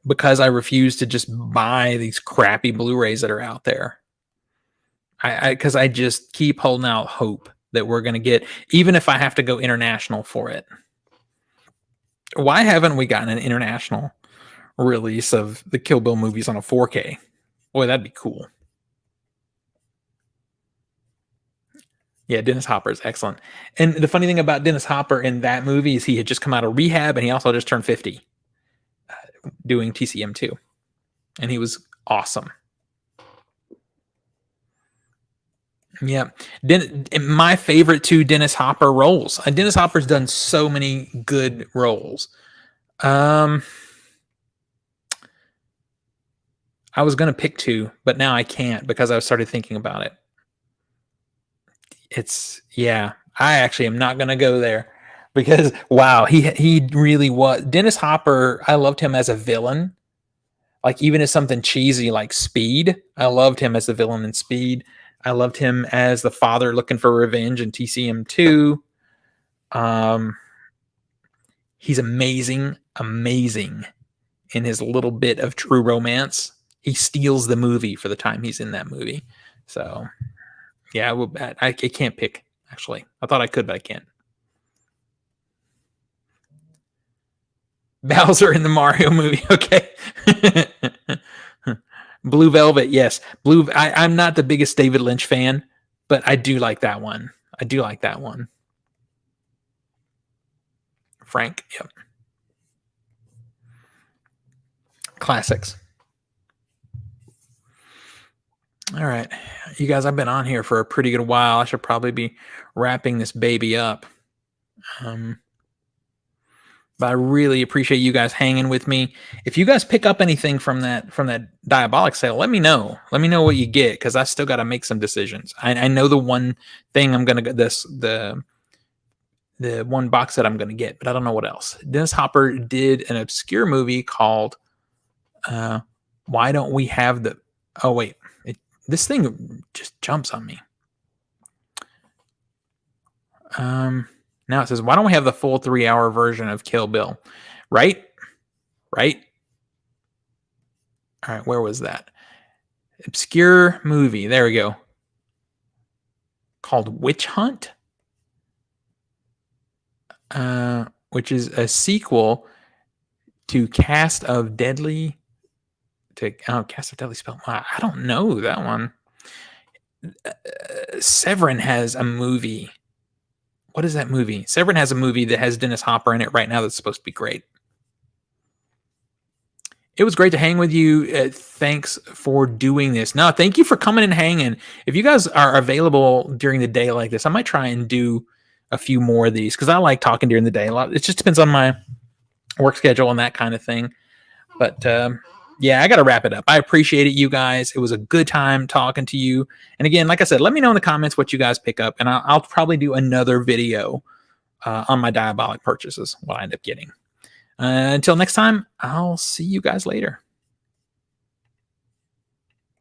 Speaker 1: because I refuse to just buy these crappy Blu-rays that are out there. Because I just keep holding out hope that we're going to get, even if I have to go international for it. Why haven't we gotten an international release of the Kill Bill movies on a 4K? Boy, that'd be cool. Yeah, Dennis Hopper is excellent. And the funny thing about Dennis Hopper in that movie is he had just come out of rehab, and he also just turned 50 doing TCM2. And he was awesome. Yeah. My favorite two Dennis Hopper roles. Dennis Hopper's done so many good roles. I was going to pick two, but now I can't because I started thinking about it. I actually am not going to go there because, wow, he really was. Dennis Hopper, I loved him as a villain. Like, even as something cheesy like Speed, I loved him as the villain in Speed. I loved him as the father looking for revenge in TCM2. He's amazing in his little bit of True Romance. He steals the movie for the time he's in that movie. So, yeah, I can't pick, actually. I thought I could, but I can't. Bowser in the Mario movie. Okay. Blue Velvet, yes. I'm not the biggest David Lynch fan, but I do like that one. Frank, yep. Classics. All right. You guys, I've been on here for a pretty good while. I should probably be wrapping this baby up. But I really appreciate you guys hanging with me. If you guys pick up anything from that Diabolic sale, let me know. Let me know what you get, because I still got to make some decisions. I know the one thing I'm gonna get the one box that I'm gonna get, but I don't know what else. Dennis Hopper did an obscure movie called Why Don't We Have the? Oh wait, this thing just jumps on me. Now it says, why don't we have the full 3-hour version of Kill Bill? Right? All right, where was that? Obscure movie. There we go. Called Witch Hunt, which is a sequel to Cast of Deadly Spell. I don't know that one. Severin has a movie. What is that movie? Severin has a movie that has Dennis Hopper in it right now that's supposed to be great. It was great to hang with you. Thanks for doing this. No, thank you for coming and hanging. If you guys are available during the day like this, I might try and do a few more of these because I like talking during the day a lot. It just depends on my work schedule and that kind of thing. But Yeah, I got to wrap it up. I appreciate it, you guys. It was a good time talking to you. And again, like I said, let me know in the comments what you guys pick up, and I'll probably do another video on my Diabolic purchases, what I end up getting. Until next time, I'll see you guys later.